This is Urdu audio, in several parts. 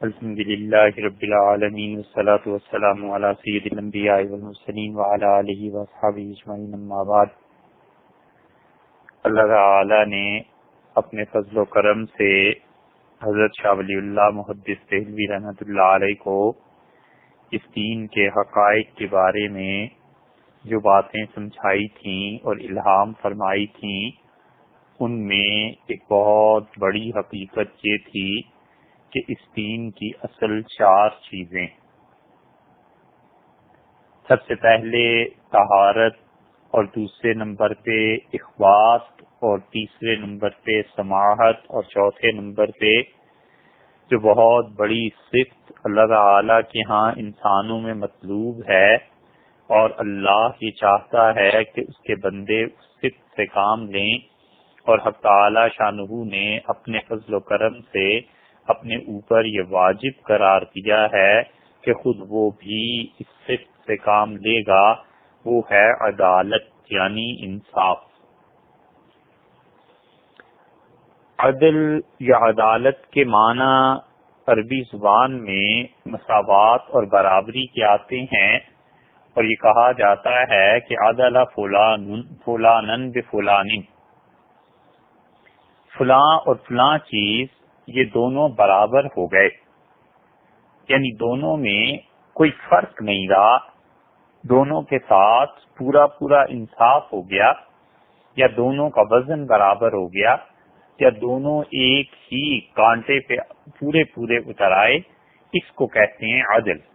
الحمد للہ رب العالمین والصلاة والسلام علی سید الانبیاء والمرسلین وعلی آلہ واصحابہ اجمعین اما بعد۔ اللہ تعالی نے اپنے فضل و کرم سے حضرت شاہ ولی اللہ محدث دہلوی رحمۃ اللہ علیہ کو اس دین کے حقائق کے بارے میں جو باتیں سمجھائی تھیں اور الہام فرمائی تھیں، ان میں ایک بہت بڑی حقیقت یہ تھی کہ اس دین کی اصل 4 چیزیں، سب سے پہلے طہارت، اور دوسرے نمبر پہ اخلاص، اور تیسرے نمبر پہ سماحت، اور چوتھے نمبر پہ جو بہت بڑی صفت اللہ تعالی کے ہاں انسانوں میں مطلوب ہے اور اللہ یہ چاہتا ہے کہ اس کے بندے اس صفت سے کام لیں، اور حق تعالی شانہ نے اپنے فضل و کرم سے اپنے اوپر یہ واجب قرار دیا ہے کہ خود وہ بھی اس صفت سے کام لے گا، وہ ہے عدالت یعنی انصاف۔ عدل یا عدالت کے معنی عربی زبان میں مساوات اور برابری کے آتے ہیں، اور یہ کہا جاتا ہے کہ عدل فلانن بفلان، فلاں اور فلاں چیز یہ دونوں برابر ہو گئے، یعنی دونوں میں کوئی فرق نہیں رہا، دونوں کے ساتھ پورا انصاف ہو گیا، یا دونوں کا وزن برابر ہو گیا، یا دونوں ایک ہی کانٹے پہ پورے اتر آئے، اس کو کہتے ہیں عدل۔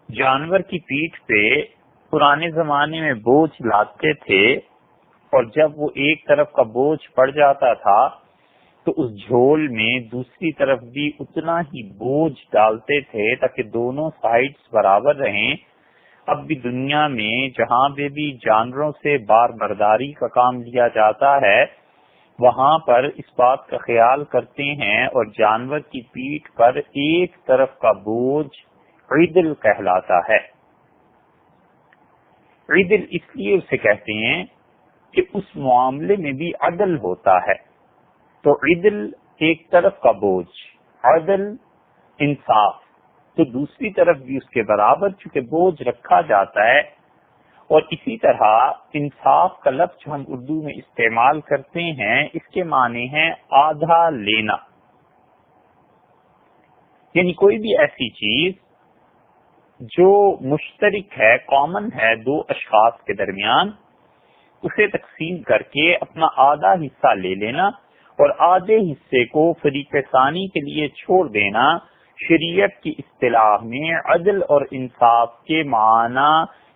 جانور کی پیٹھ پہ پرانے زمانے میں بوجھ لاتے تھے، اور جب وہ ایک طرف کا بوجھ پڑ جاتا تھا تو اس جھول میں دوسری طرف بھی اتنا ہی بوجھ ڈالتے تھے تاکہ دونوں سائڈز برابر رہیں۔ اب بھی دنیا میں جہاں بھی جانوروں سے بار برداری کا کام لیا جاتا ہے، وہاں پر اس بات کا خیال کرتے ہیں، اور جانور کی پیٹھ پر ایک طرف کا بوجھ عدل کہلاتا ہے۔ عدل اس لیے اسے کہتے ہیں کہ اس معاملے میں بھی عدل ہوتا ہے، تو عدل ایک طرف کا بوجھ، عدل انصاف، تو دوسری طرف بھی اس کے برابر چونکہ بوجھ رکھا جاتا ہے۔ اور اسی طرح انصاف کا لفظ جو ہم اردو میں استعمال کرتے ہیں، اس کے معنی ہے آدھا لینا، یعنی کوئی بھی ایسی چیز جو مشترک ہے، کامن ہے دو اشخاص کے درمیان، اسے تقسیم کر کے اپنا آدھا حصہ لے لینا اور آدھے حصے کو فریق ثانی کے لیے چھوڑ دینا، شریعت کی اصطلاح میں عدل اور انصاف کے معنی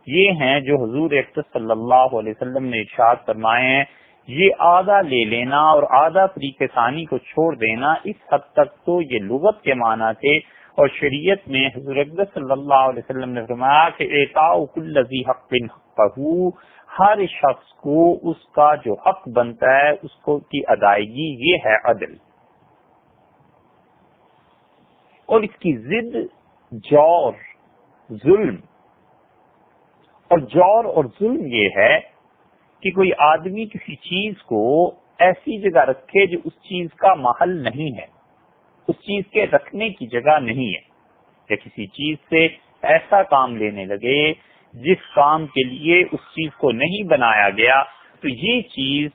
یہ ہیں جو حضور اکرم صلی اللہ علیہ وسلم نے ارشاد فرمائے ہیں۔ یہ آدھا لے لینا اور آدھا فریق ثانی کو چھوڑ دینا، اس حد تک تو یہ لغت کے معنی تھے، اور شریعت میں حضور اکرم صلی اللہ علیہ وسلم نے فرمایا کہ اعطاء کل ذی حق حقہ، ہر شخص کو اس کا جو حق بنتا ہے اس کو کی ادائیگی، یہ ہے عدل۔ اور اس کی ضد جور، ظلم، اور جور اور ظلم یہ ہے کہ کوئی آدمی کسی چیز کو ایسی جگہ رکھے جو اس چیز کا محل نہیں ہے، اس چیز کے رکھنے کی جگہ نہیں ہے، یا کسی چیز سے ایسا کام لینے لگے جس کام کے لیے اس چیز کو نہیں بنایا گیا، تو یہ چیز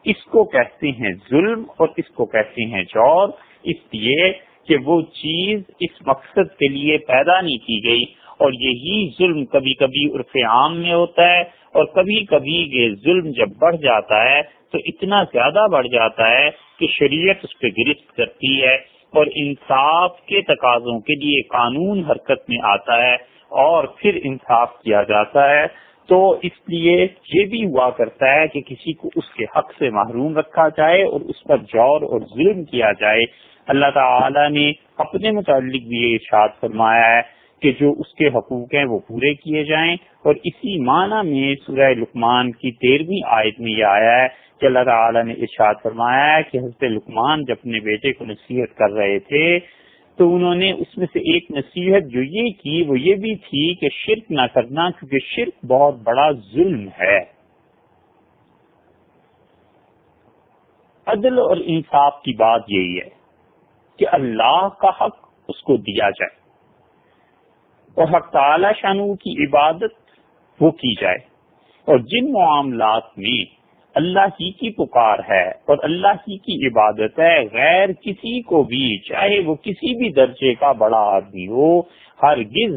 اس کو کہتے ہیں ظلم اور اس کو کہتے ہیں جور، اس لیے کہ وہ چیز اس مقصد کے لیے پیدا نہیں کی گئی۔ اور یہی ظلم کبھی کبھی عرف عام میں ہوتا ہے، اور کبھی کبھی یہ ظلم جب بڑھ جاتا ہے تو اتنا زیادہ بڑھ جاتا ہے کہ شریعت اس پہ گرفت کرتی ہے، اور انصاف کے تقاضوں کے لیے قانون حرکت میں آتا ہے اور پھر انصاف کیا جاتا ہے۔ تو اس لیے یہ بھی ہوا کرتا ہے کہ کسی کو اس کے حق سے محروم رکھا جائے اور اس پر جور اور ظلم کیا جائے۔ اللہ تعالی نے اپنے متعلق بھی یہ ارشاد فرمایا ہے کہ جو اس کے حقوق ہیں وہ پورے کیے جائیں، اور اسی معنی میں سورہ لقمان کی 13ویں آیت میں یہ آیا ہے کہ اللہ تعالی نے ارشاد فرمایا ہے کہ حضرت لقمان جب اپنے بیٹے کو نصیحت کر رہے تھے تو انہوں نے اس میں سے ایک نصیحت جو یہ کی وہ یہ بھی تھی کہ شرک نہ کرنا، کیونکہ شرک بہت بڑا ظلم ہے۔ عدل اور انصاف کی بات یہی ہے کہ اللہ کا حق اس کو دیا جائے اور حق تعالی شانہ کی عبادت وہ کی جائے، اور جن معاملات میں اللہ ہی کی پکار ہے اور اللہ ہی کی عبادت ہے، غیر کسی کو بھی، چاہے وہ کسی بھی درجے کا بڑا آدمی ہو، ہرگز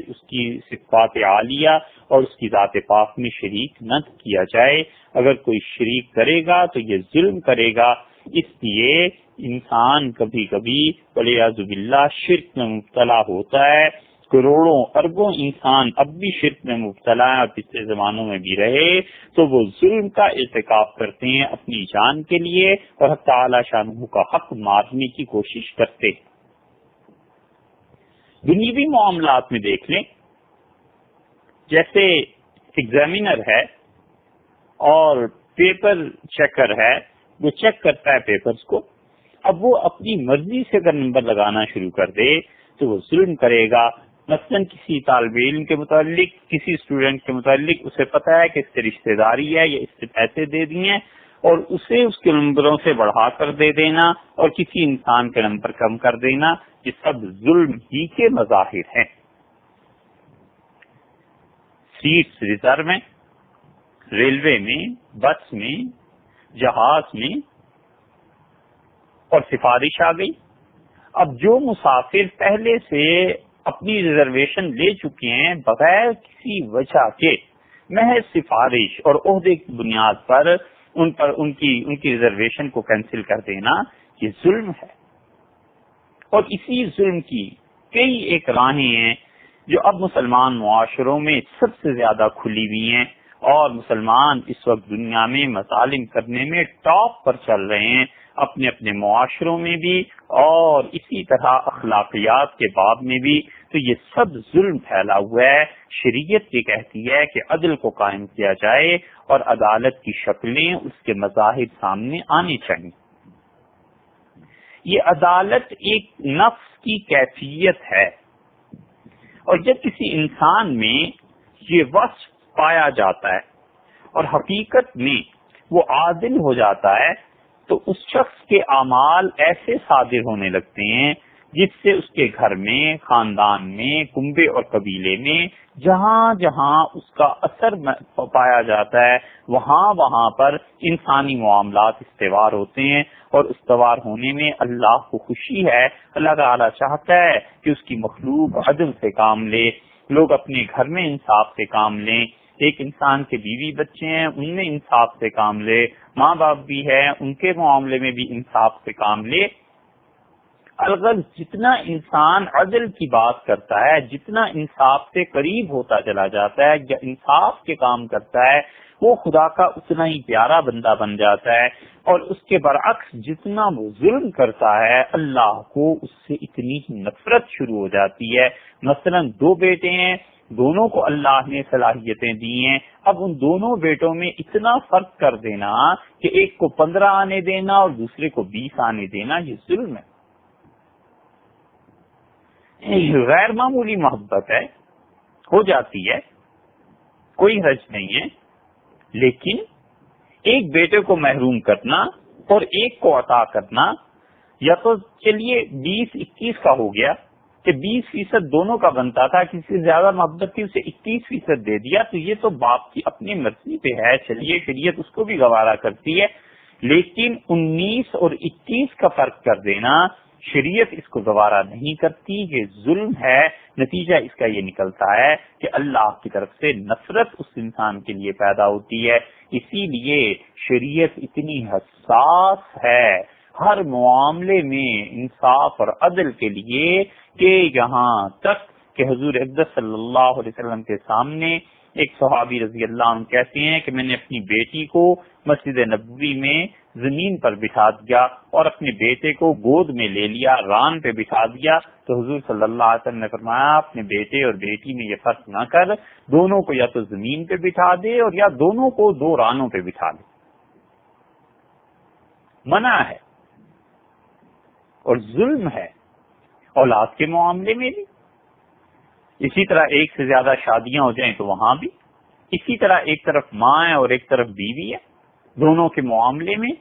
اس کی صفات عالیہ اور اس کی ذات پاک میں شریک نہ کیا جائے۔ اگر کوئی شریک کرے گا تو یہ ظلم کرے گا۔ اس لیے انسان کبھی کبھی والعیاذ باللہ شرک میں مبتلا ہوتا ہے۔ کروڑوں اربوں انسان اب بھی شرک میں مبتلا ہے، پچھلے زمانوں میں بھی رہے تو وہ ظلم کا ارتکاب کرتے ہیں اپنی جان کے لیے، اور حق تعالی شانہ کا حق مارنے کی کوشش کرتے ہیں۔ دنیوی معاملات میں دیکھ لیں، جیسے ایگزامینر ہے اور پیپر چیکر ہے، وہ چیک کرتا ہے پیپرز کو، اب وہ اپنی مرضی سے اگر نمبر لگانا شروع کر دے تو وہ ظلم کرے گا۔ مثلا کسی طالب علم کے متعلق، کسی اسٹوڈنٹ کے متعلق اسے پتا ہے کہ اس سے رشتہ داری ہے یا اس سے پیسے دے دیے اور اسے اس کے نمبروں سے بڑھا کر دے دینا اور کسی انسان کے نمبر کم کر دینا، یہ سب ظلم ہی کے مظاہر ہیں۔ سیٹس ریزرو میں، ریلوے میں، بس میں، جہاز میں، اور سفارش آ گئی۔ اب جو مسافر پہلے سے اپنی ریزرویشن لے چکے ہیں بغیر کسی وجہ کے، محض سفارش اور عہدے کی بنیاد پر ان کی ریزرویشن کو کینسل کر دینا، یہ ظلم ہے۔ اور اسی ظلم کی کئی ایک راہیں ہیں جو اب مسلمان معاشروں میں سب سے زیادہ کھلی ہوئی ہیں، اور مسلمان اس وقت دنیا میں مظالم کرنے میں ٹاپ پر چل رہے ہیں، اپنے اپنے معاشروں میں بھی اور اسی طرح اخلاقیات کے باب میں بھی۔ تو یہ سب ظلم پھیلا ہوا ہے۔ شریعت یہ کہتی ہے کہ عدل کو قائم کیا جائے اور عدالت کی شکلیں، اس کے مظاہر سامنے آنے چاہیے۔ یہ عدالت ایک نفس کی کیفیت ہے، اور جب کسی انسان میں یہ وصف پایا جاتا ہے اور حقیقت میں وہ عادل ہو جاتا ہے تو اس شخص کے اعمال ایسے صادر ہونے لگتے ہیں جس سے اس کے گھر میں، خاندان میں، کنبے اور قبیلے میں جہاں جہاں اس کا اثر پایا جاتا ہے وہاں پر انسانی معاملات استوار ہوتے ہیں، اور استوار ہونے میں اللہ کو خوشی ہے۔ اللہ تعالیٰ چاہتا ہے کہ اس کی مخلوق عدل سے کام لے، لوگ اپنے گھر میں انصاف سے کام لیں، ایک انسان کے بیوی بچے ہیں ان میں انصاف سے کام لے، ماں باپ بھی ہے ان کے معاملے میں بھی انصاف سے کام لے۔ الغرض جتنا انسان عدل کی بات کرتا ہے، جتنا انصاف سے قریب ہوتا چلا جاتا ہے یا انصاف کے کام کرتا ہے، وہ خدا کا اتنا ہی پیارا بندہ بن جاتا ہے، اور اس کے برعکس جتنا وہ ظلم کرتا ہے اللہ کو اس سے اتنی ہی نفرت شروع ہو جاتی ہے۔ مثلا دو بیٹے ہیں، دونوں کو اللہ نے صلاحیتیں دی ہیں، اب ان دونوں بیٹوں میں اتنا فرق کر دینا کہ ایک کو 15 آنے دینا اور دوسرے کو 20 آنے دینا، یہ ظلم ہے۔ غیر معمولی محبت ہے، ہو جاتی ہے، کوئی حرج نہیں ہے، لیکن ایک بیٹے کو محروم کرنا اور ایک کو عطا کرنا، یا تو چلیے 20-21 کا ہو گیا کہ 20% دونوں کا بنتا تھا، کسی سے زیادہ محبت تھی اسے 21% دے دیا، تو یہ تو باپ کی اپنی مرضی پہ ہے، چلیے شریعت اس کو بھی گوارا کرتی ہے، لیکن 19 اور 21 کا فرق کر دینا شریعت اس کو گوارا نہیں کرتی، یہ ظلم ہے۔ نتیجہ اس کا یہ نکلتا ہے کہ اللہ کی طرف سے نفرت اس انسان کے لیے پیدا ہوتی ہے۔ اسی لیے شریعت اتنی حساس ہے ہر معاملے میں انصاف اور عدل کے لیے، کہ یہاں تک کہ حضور اقدس صلی اللہ علیہ وسلم کے سامنے ایک صحابی رضی اللہ عنہ کہتے ہیں کہ میں نے اپنی بیٹی کو مسجد نبوی میں زمین پر بٹھا دیا اور اپنے بیٹے کو گود میں لے لیا، ران پہ بٹھا دیا، تو حضور صلی اللہ علیہ وسلم نے فرمایا اپنے بیٹے اور بیٹی میں یہ فرق نہ کر، دونوں کو یا تو زمین پہ بٹھا دے اور یا دونوں کو 2 رانوں پہ بٹھا دے۔ منع ہے اور ظلم ہے اولاد کے معاملے میں بھی۔ اسی طرح ایک سے زیادہ شادیاں ہو جائیں تو وہاں بھی، اسی طرح ایک طرف ماں ہے اور ایک طرف بیوی ہے، دونوں کے معاملے میں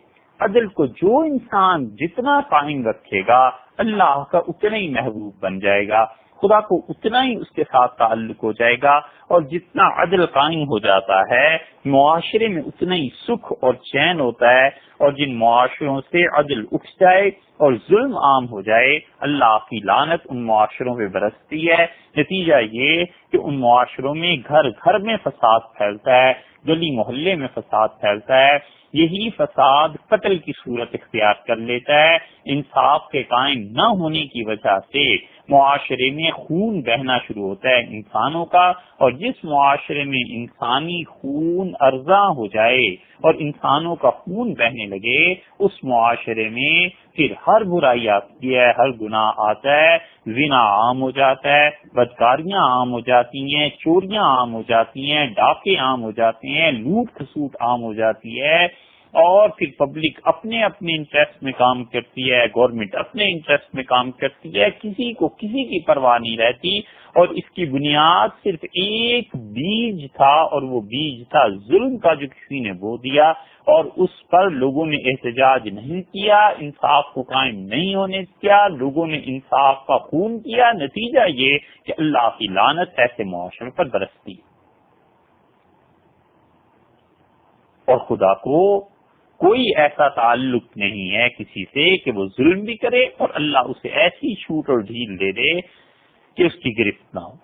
عدل کو جو انسان جتنا قائم رکھے گا اللہ کا اتنا ہی محبوب بن جائے گا، خدا کو اتنا ہی اس کے ساتھ تعلق ہو جائے گا، اور جتنا عدل قائم ہو جاتا ہے معاشرے میں اتنا ہی سکھ اور چین ہوتا ہے، اور جن معاشروں سے عدل اٹھ جائے اور ظلم عام ہو جائے اللہ کی لعنت ان معاشروں پہ برستی ہے۔ نتیجہ یہ کہ ان معاشروں میں گھر گھر میں فساد پھیلتا ہے، گلی محلے میں فساد پھیلتا ہے، یہی فساد قتل کی صورت اختیار کر لیتا ہے۔ انصاف کے قائم نہ ہونے کی وجہ سے معاشرے میں خون بہنا شروع ہوتا ہے انسانوں کا، اور جس معاشرے میں انسانی خون ارزاں ہو جائے اور انسانوں کا خون بہنے لگے اس معاشرے میں پھر ہر برائی آتی ہے، ہر گناہ آتا ہے، زنا عام ہو جاتا ہے، بدکاریاں عام ہو جاتی ہیں، چوریاں عام ہو جاتی ہیں، ڈاکے عام ہو جاتے ہیں، لوٹ کھسوٹ عام ہو جاتی ہے، اور پھر پبلک اپنے اپنے انٹرسٹ میں کام کرتی ہے، گورنمنٹ اپنے انٹرسٹ میں کام کرتی ہے، کسی کو کسی کی پرواہ نہیں رہتی، اور اس کی بنیاد صرف ایک بیج تھا، اور وہ بیج تھا ظلم کا جو کسی نے بو دیا، اور اس پر لوگوں نے احتجاج نہیں کیا، انصاف کو قائم نہیں ہونے دیا، لوگوں نے انصاف کا خون کیا۔ نتیجہ یہ کہ اللہ کی لعنت ایسے معاشرے پر برستی ہے، اور خدا کو کوئی ایسا تعلق نہیں ہے کسی سے کہ وہ ظلم بھی کرے اور اللہ اسے ایسی چھوٹ اور ڈھیل دے دے کہ اس کی گرفت نہ ہو۔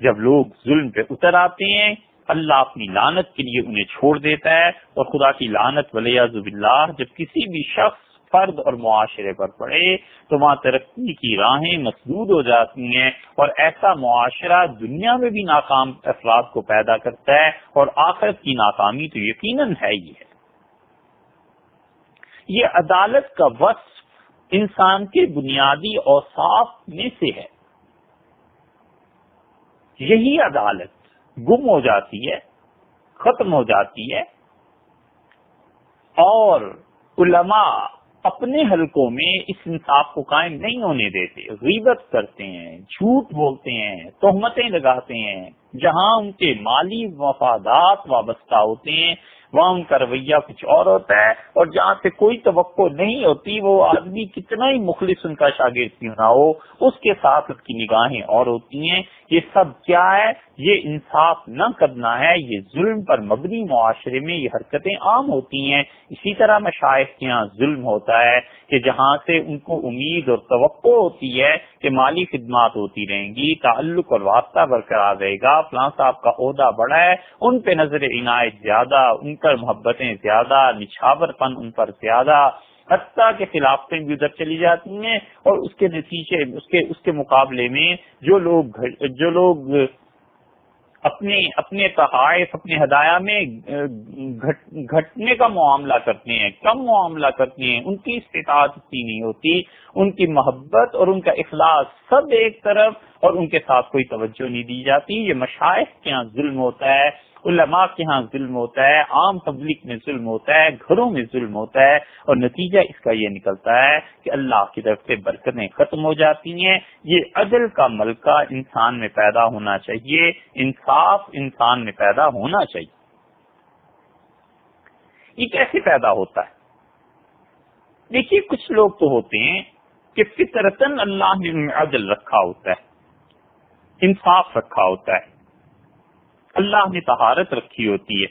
جب لوگ ظلم پہ اتر آتے ہیں اللہ اپنی لعنت کے لیے انہیں چھوڑ دیتا ہے، اور خدا کی لعنت والعیاذ باللہ جب کسی بھی شخص، فرد اور معاشرے پر پڑے تو وہاں ترقی کی راہیں مسدود ہو جاتی ہیں، اور ایسا معاشرہ دنیا میں بھی ناکام افراد کو پیدا کرتا ہے، اور آخرت کی ناکامی تو یقیناً ہے ہی ہے۔ یہ عدالت کا وصف انسان کے بنیادی اوصاف میں سے ہے۔ یہی عدالت گم ہو جاتی ہے، ختم ہو جاتی ہے، اور علماء اپنے حلقوں میں اس انصاف کو قائم نہیں ہونے دیتے، غیبت کرتے ہیں، جھوٹ بولتے ہیں، تہمتیں لگاتے ہیں، جہاں ان کے مالی مفادات وابستہ ہوتے ہیں وہاں ان کا رویہ کچھ اور ہوتا ہے، اور جہاں سے کوئی توقع نہیں ہوتی وہ آدمی کتنا ہی مخلص ان کا شاگرد کیوں نہ ہو اس کے ساتھ اس کی نگاہیں اور ہوتی ہیں۔ یہ سب کیا ہے؟ یہ انصاف نہ کرنا ہے، یہ ظلم پر مبنی معاشرے میں یہ حرکتیں عام ہوتی ہیں۔ اسی طرح مشائخ کے یہاں ظلم ہوتا ہے کہ جہاں سے ان کو امید اور توقع ہوتی ہے کہ مالی خدمات ہوتی رہیں گی، تعلق اور واسطہ برقرار رہے گا، فلاں صاحب کا عہدہ بڑا ہے، ان پہ نظر عنایت زیادہ، ان پر محبتیں زیادہ، نچھاور پن ان پر زیادہ، حتیٰ کے خلافتیں بھی ادھر چلی جاتی ہیں، اور اس کے نتیجے اس کے مقابلے میں جو لوگ اپنے تحائف، اپنے ہدایہ میں گھٹنے کا معاملہ کرتے ہیں، کم معاملہ کرتے ہیں، ان کی استطاعت اتنی نہیں ہوتی، ان کی محبت اور ان کا اخلاص سب ایک طرف، اور ان کے ساتھ کوئی توجہ نہیں دی جاتی۔ یہ مشائخ کے ہاں ظلم ہوتا ہے، علماء کے ہاں ظلم ہوتا ہے، عام پبلک میں ظلم ہوتا ہے، گھروں میں ظلم ہوتا ہے، اور نتیجہ اس کا یہ نکلتا ہے کہ اللہ کی طرف سے برکتیں ختم ہو جاتی ہیں۔ یہ عدل کا ملکہ انسان میں پیدا ہونا چاہیے، انصاف انسان میں پیدا ہونا چاہیے۔ یہ کیسے پیدا ہوتا ہے؟ دیکھیے، کچھ لوگ تو ہوتے ہیں کہ فطرتاً اللہ نے ان میں عدل رکھا ہوتا ہے، انصاف رکھا ہوتا ہے، اللہ نے طہارت رکھی ہوتی ہے۔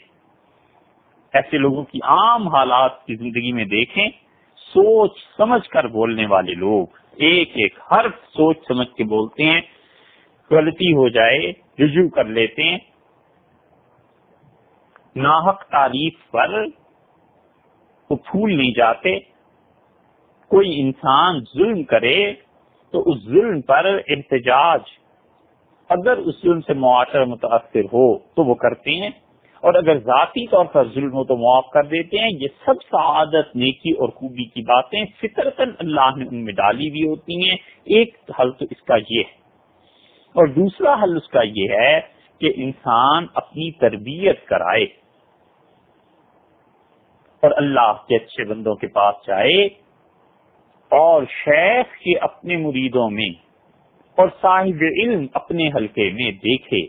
ایسے لوگوں کی عام حالات کی زندگی میں دیکھیں، سوچ سمجھ کر بولنے والے لوگ ایک ایک حرف سوچ سمجھ کے بولتے ہیں، غلطی ہو جائے رجوع کر لیتے ہیں، ناحق تعریف پر وہ پھول نہیں جاتے، کوئی انسان ظلم کرے تو اس ظلم پر احتجاج، اگر اس ظلم سے معاشرہ متاثر ہو تو وہ کرتے ہیں، اور اگر ذاتی طور پر ظلم ہو تو معاف کر دیتے ہیں۔ یہ سب سعادت، نیکی اور خوبی کی باتیں فطرتاً اللہ نے ان میں ڈالی ہوئی ہوتی ہیں۔ ایک حل تو اس کا یہ ہے، اور دوسرا حل اس کا یہ ہے کہ انسان اپنی تربیت کرائے اور اللہ کے اچھے بندوں کے پاس جائے، اور شیخ کے اپنے مریدوں میں اور صاحب علم اپنے حلقے میں دیکھے،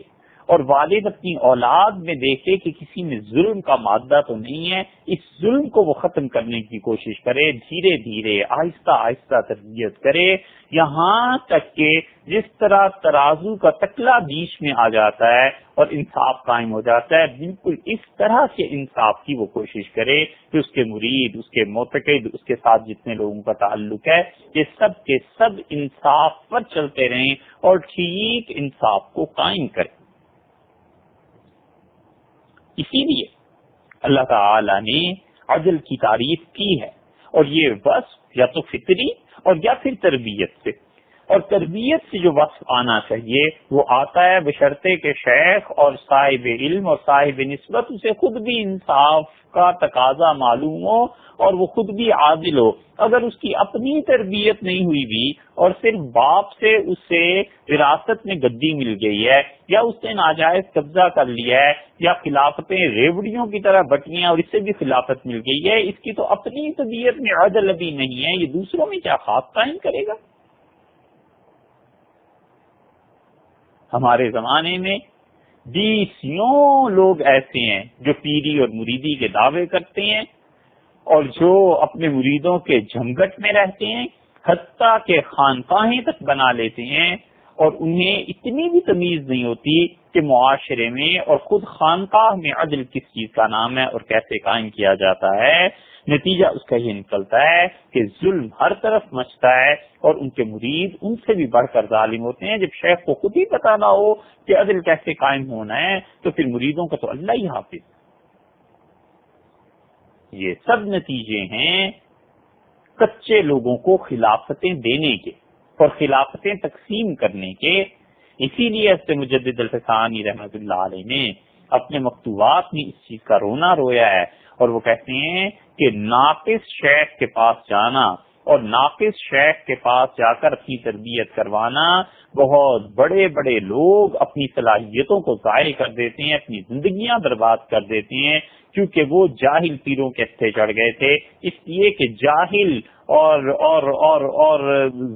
اور والد اپنی اولاد میں دیکھے کہ کسی میں ظلم کا مادہ تو نہیں ہے، اس ظلم کو وہ ختم کرنے کی کوشش کرے، دھیرے دھیرے آہستہ آہستہ تربیت کرے، یہاں تک کہ جس طرح ترازو کا تکلا بیچ میں آ جاتا ہے اور انصاف قائم ہو جاتا ہے، بالکل اس طرح سے انصاف کی وہ کوشش کرے کہ اس کے مرید، اس کے معتقد، اس کے ساتھ جتنے لوگوں کا تعلق ہے، یہ سب کے سب انصاف پر چلتے رہیں اور ٹھیک انصاف کو قائم کریں۔ اسی لیے اللہ تعالی نے عدل کی تعریف کی ہے، اور یہ وصف یا تو فطری اور یا پھر تربیت سے، اور تربیت سے جو وصف آنا چاہیے وہ آتا ہے بشرطے کہ شیخ اور صاحب علم اور صاحب نسبت اسے خود بھی انصاف کا تقاضا معلوم ہو اور وہ خود بھی عادل ہو۔ اگر اس کی اپنی تربیت نہیں ہوئی بھی اور صرف باپ سے اسے وراثت میں گدی مل گئی ہے، یا اس نے ناجائز قبضہ کر لیا ہے، یا خلافتیں ریوڑیوں کی طرح بٹی ہیں اور اس سے بھی خلافت مل گئی ہے، اس کی تو اپنی طبیعت میں عدل ابھی نہیں ہے، یہ دوسروں میں کیا خاص قائم کرے گا؟ ہمارے زمانے میں بیسیوں لوگ ایسے ہیں جو پیری اور مریدی کے دعوے کرتے ہیں اور جو اپنے مریدوں کے جھمگٹ میں رہتے ہیں، حتیٰ کہ خانقاہیں تک بنا لیتے ہیں، اور انہیں اتنی بھی تمیز نہیں ہوتی کہ معاشرے میں اور خود خانقاہ میں عدل کس چیز کا نام ہے اور کیسے قائم کیا جاتا ہے۔ نتیجہ اس کا یہ نکلتا ہے کہ ظلم ہر طرف مچتا ہے اور ان کے مرید ان سے بھی بڑھ کر ظالم ہوتے ہیں۔ جب شیخ کو خود ہی پتہ نہ ہو کہ عدل کیسے قائم ہونا ہے تو پھر مریدوں کا تو اللہ ہی حافظ۔ یہ سب نتیجے ہیں کچے لوگوں کو خلافتیں دینے کے اور خلافتیں تقسیم کرنے کے۔ اسی لیے حضرت مجدد الفسانی رحمۃ اللہ علیہ نے اپنے مکتوبات میں اس چیز کا رونا رویا ہے، اور وہ کہتے ہیں کہ ناقص شیخ کے پاس جانا اور ناقص شیخ کے پاس جا کر اپنی تربیت کروانا، بہت بڑے بڑے لوگ اپنی صلاحیتوں کو ضائع کر دیتے ہیں، اپنی زندگیاں برباد کر دیتے ہیں، کیونکہ وہ جاہل پیروں کے ہتھے چڑھ گئے تھے۔ اس لیے کہ جاہل اور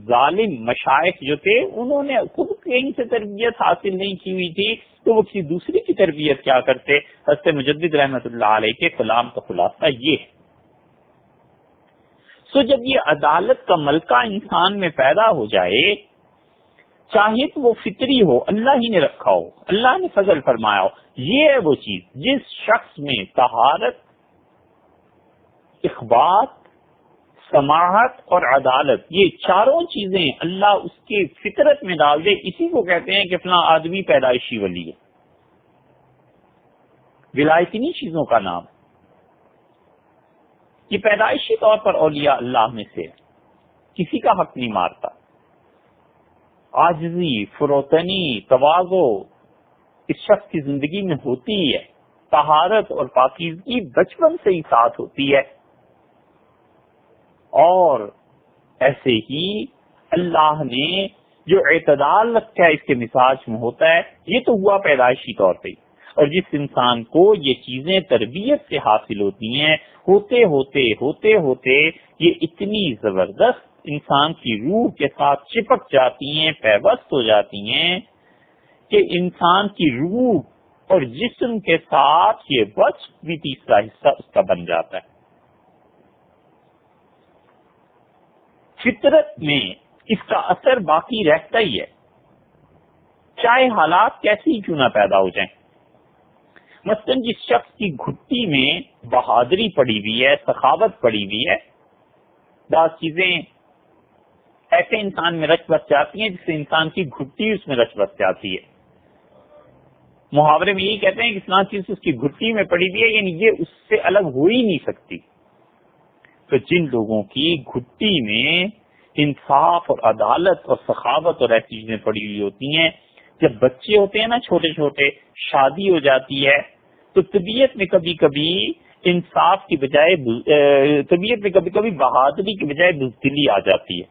ظالم مشائخ جو تھے انہوں نے خود کہیں سے تربیت حاصل نہیں کی ہوئی تھی، تو وہ کسی دوسری کی تربیت کیا کرتے۔ حضرت مجدد رحمۃ اللہ علیہ کے کلام کا خلاصہ یہ ہے۔ سو جب یہ عدالت کا ملکہ انسان میں پیدا ہو جائے، چاہے تو وہ فطری ہو، اللہ ہی نے رکھا ہو، اللہ نے فضل فرمایا ہو، یہ ہے وہ چیز جس شخص میں طہارت، اخبات، سماحت اور عدالت، یہ چاروں چیزیں اللہ اس کے فطرت میں ڈال دے، اسی کو کہتے ہیں کہ فلاں آدمی پیدائشی ولی ہے۔ ولایت انہی چیزوں کا نام، یہ پیدائشی طور پر اولیاء اللہ میں سے ہے، کسی کا حق نہیں مارتا، عاجزی، فروتنی، تواضع اس شخص کی زندگی میں ہوتی ہے، طہارت اور پاکیزگی بچپن سے ہی ساتھ ہوتی ہے، اور ایسے ہی اللہ نے جو اعتدال رکھا ہے اس کے مزاج میں ہوتا ہے، یہ تو ہوا پیدائشی طور پہ، اور جس انسان کو یہ چیزیں تربیت سے حاصل ہوتی ہیں، ہوتے ہوتے یہ اتنی زبردست انسان کی روح کے ساتھ چپک جاتی ہیں، پیوست ہو جاتی ہیں کہ انسان کی روح اور جسم کے ساتھ یہ وصف بھی تیسرا حصہ اس کا بن جاتا ہے۔ فطرت میں اس کا اثر باقی رہتا ہی ہے، چاہے حالات کیسی ہی کیوں نہ پیدا ہو جائیں۔ مثلاً جس شخص کی گھٹی میں بہادری پڑی ہوئی ہے، سخاوت پڑی ہوئی ہے، بعض چیزیں ایسے انسان میں رچ بس جاتی ہیں جس سے انسان کی گھٹی اس میں رچ بس جاتی ہے۔ محاورے میں یہی کہتے ہیں کہ فلاں چیز اس کی گھٹی میں پڑی ہوئی ہے، یعنی یہ اس سے الگ ہو ہی نہیں سکتی۔ تو جن لوگوں کی گھٹی میں انصاف اور عدالت اور سخاوت اور ایسی چیزیں پڑی ہوئی ہوتی ہیں، جب بچے ہوتے ہیں نا چھوٹے چھوٹے، شادی ہو جاتی ہے تو طبیعت میں کبھی کبھی انصاف کی بجائے طبیعت میں کبھی کبھی بہادری کی بجائے بزدلی آ جاتی ہے،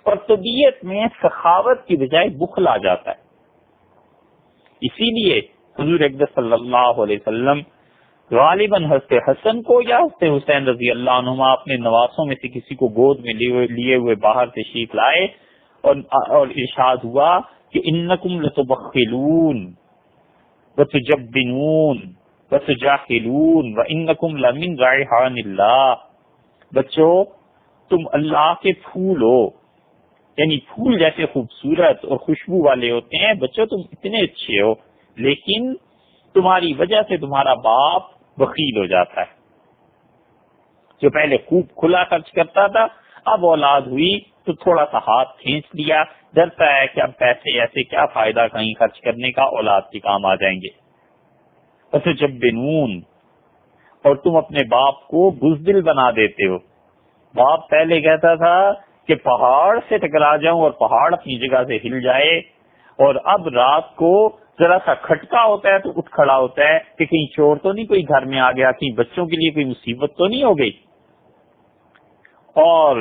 اور طبیعت میں سخاوت کی بجائے بخل آ جاتا ہے۔ اسی لیے حضور اقدس صلی اللہ علیہ وسلم غالباً حضرت حسن کو یا حضرت حسین رضی اللہ عنہما اپنے نواسوں میں سے کسی کو گود میں لیے ہوئے باہر تشریف لائے، اور ارشاد ہوا کہ انکم لتبخلون وتجبنون وتجاہلون وانکم لمن ریحان اللہ. بچوں تم اللہ کے پھول ہو، یعنی پھول جیسے خوبصورت اور خوشبو والے ہوتے ہیں. بچوں تم اتنے اچھے ہو، لیکن تمہاری وجہ سے تمہارا باپ بخیل ہو جاتا ہے. جو پہلے خوب کھلا خرچ کرتا تھا، اب اولاد ہوئی تو تھوڑا سا ہاتھ کھینچ لیا، ڈرتا ہے کہ اب پیسے ایسے کیا فائدہ کہیں خرچ کرنے کا، اولاد کے کام آ جائیں گے. وتجبنون، اور تم اپنے باپ کو بزدل بنا دیتے ہو. باپ پہلے کہتا تھا کہ پہاڑ سے ٹکرا جاؤں اور پہاڑ اپنی جگہ سے ہل جائے، اور اب رات کو ذرا سا کھٹکا ہوتا ہے تو اٹھ کھڑا ہوتا ہے کہ کہیں چور تو نہیں کوئی گھر میں آ گیا، کہیں بچوں کے لیے کوئی مصیبت تو نہیں ہو گئی. اور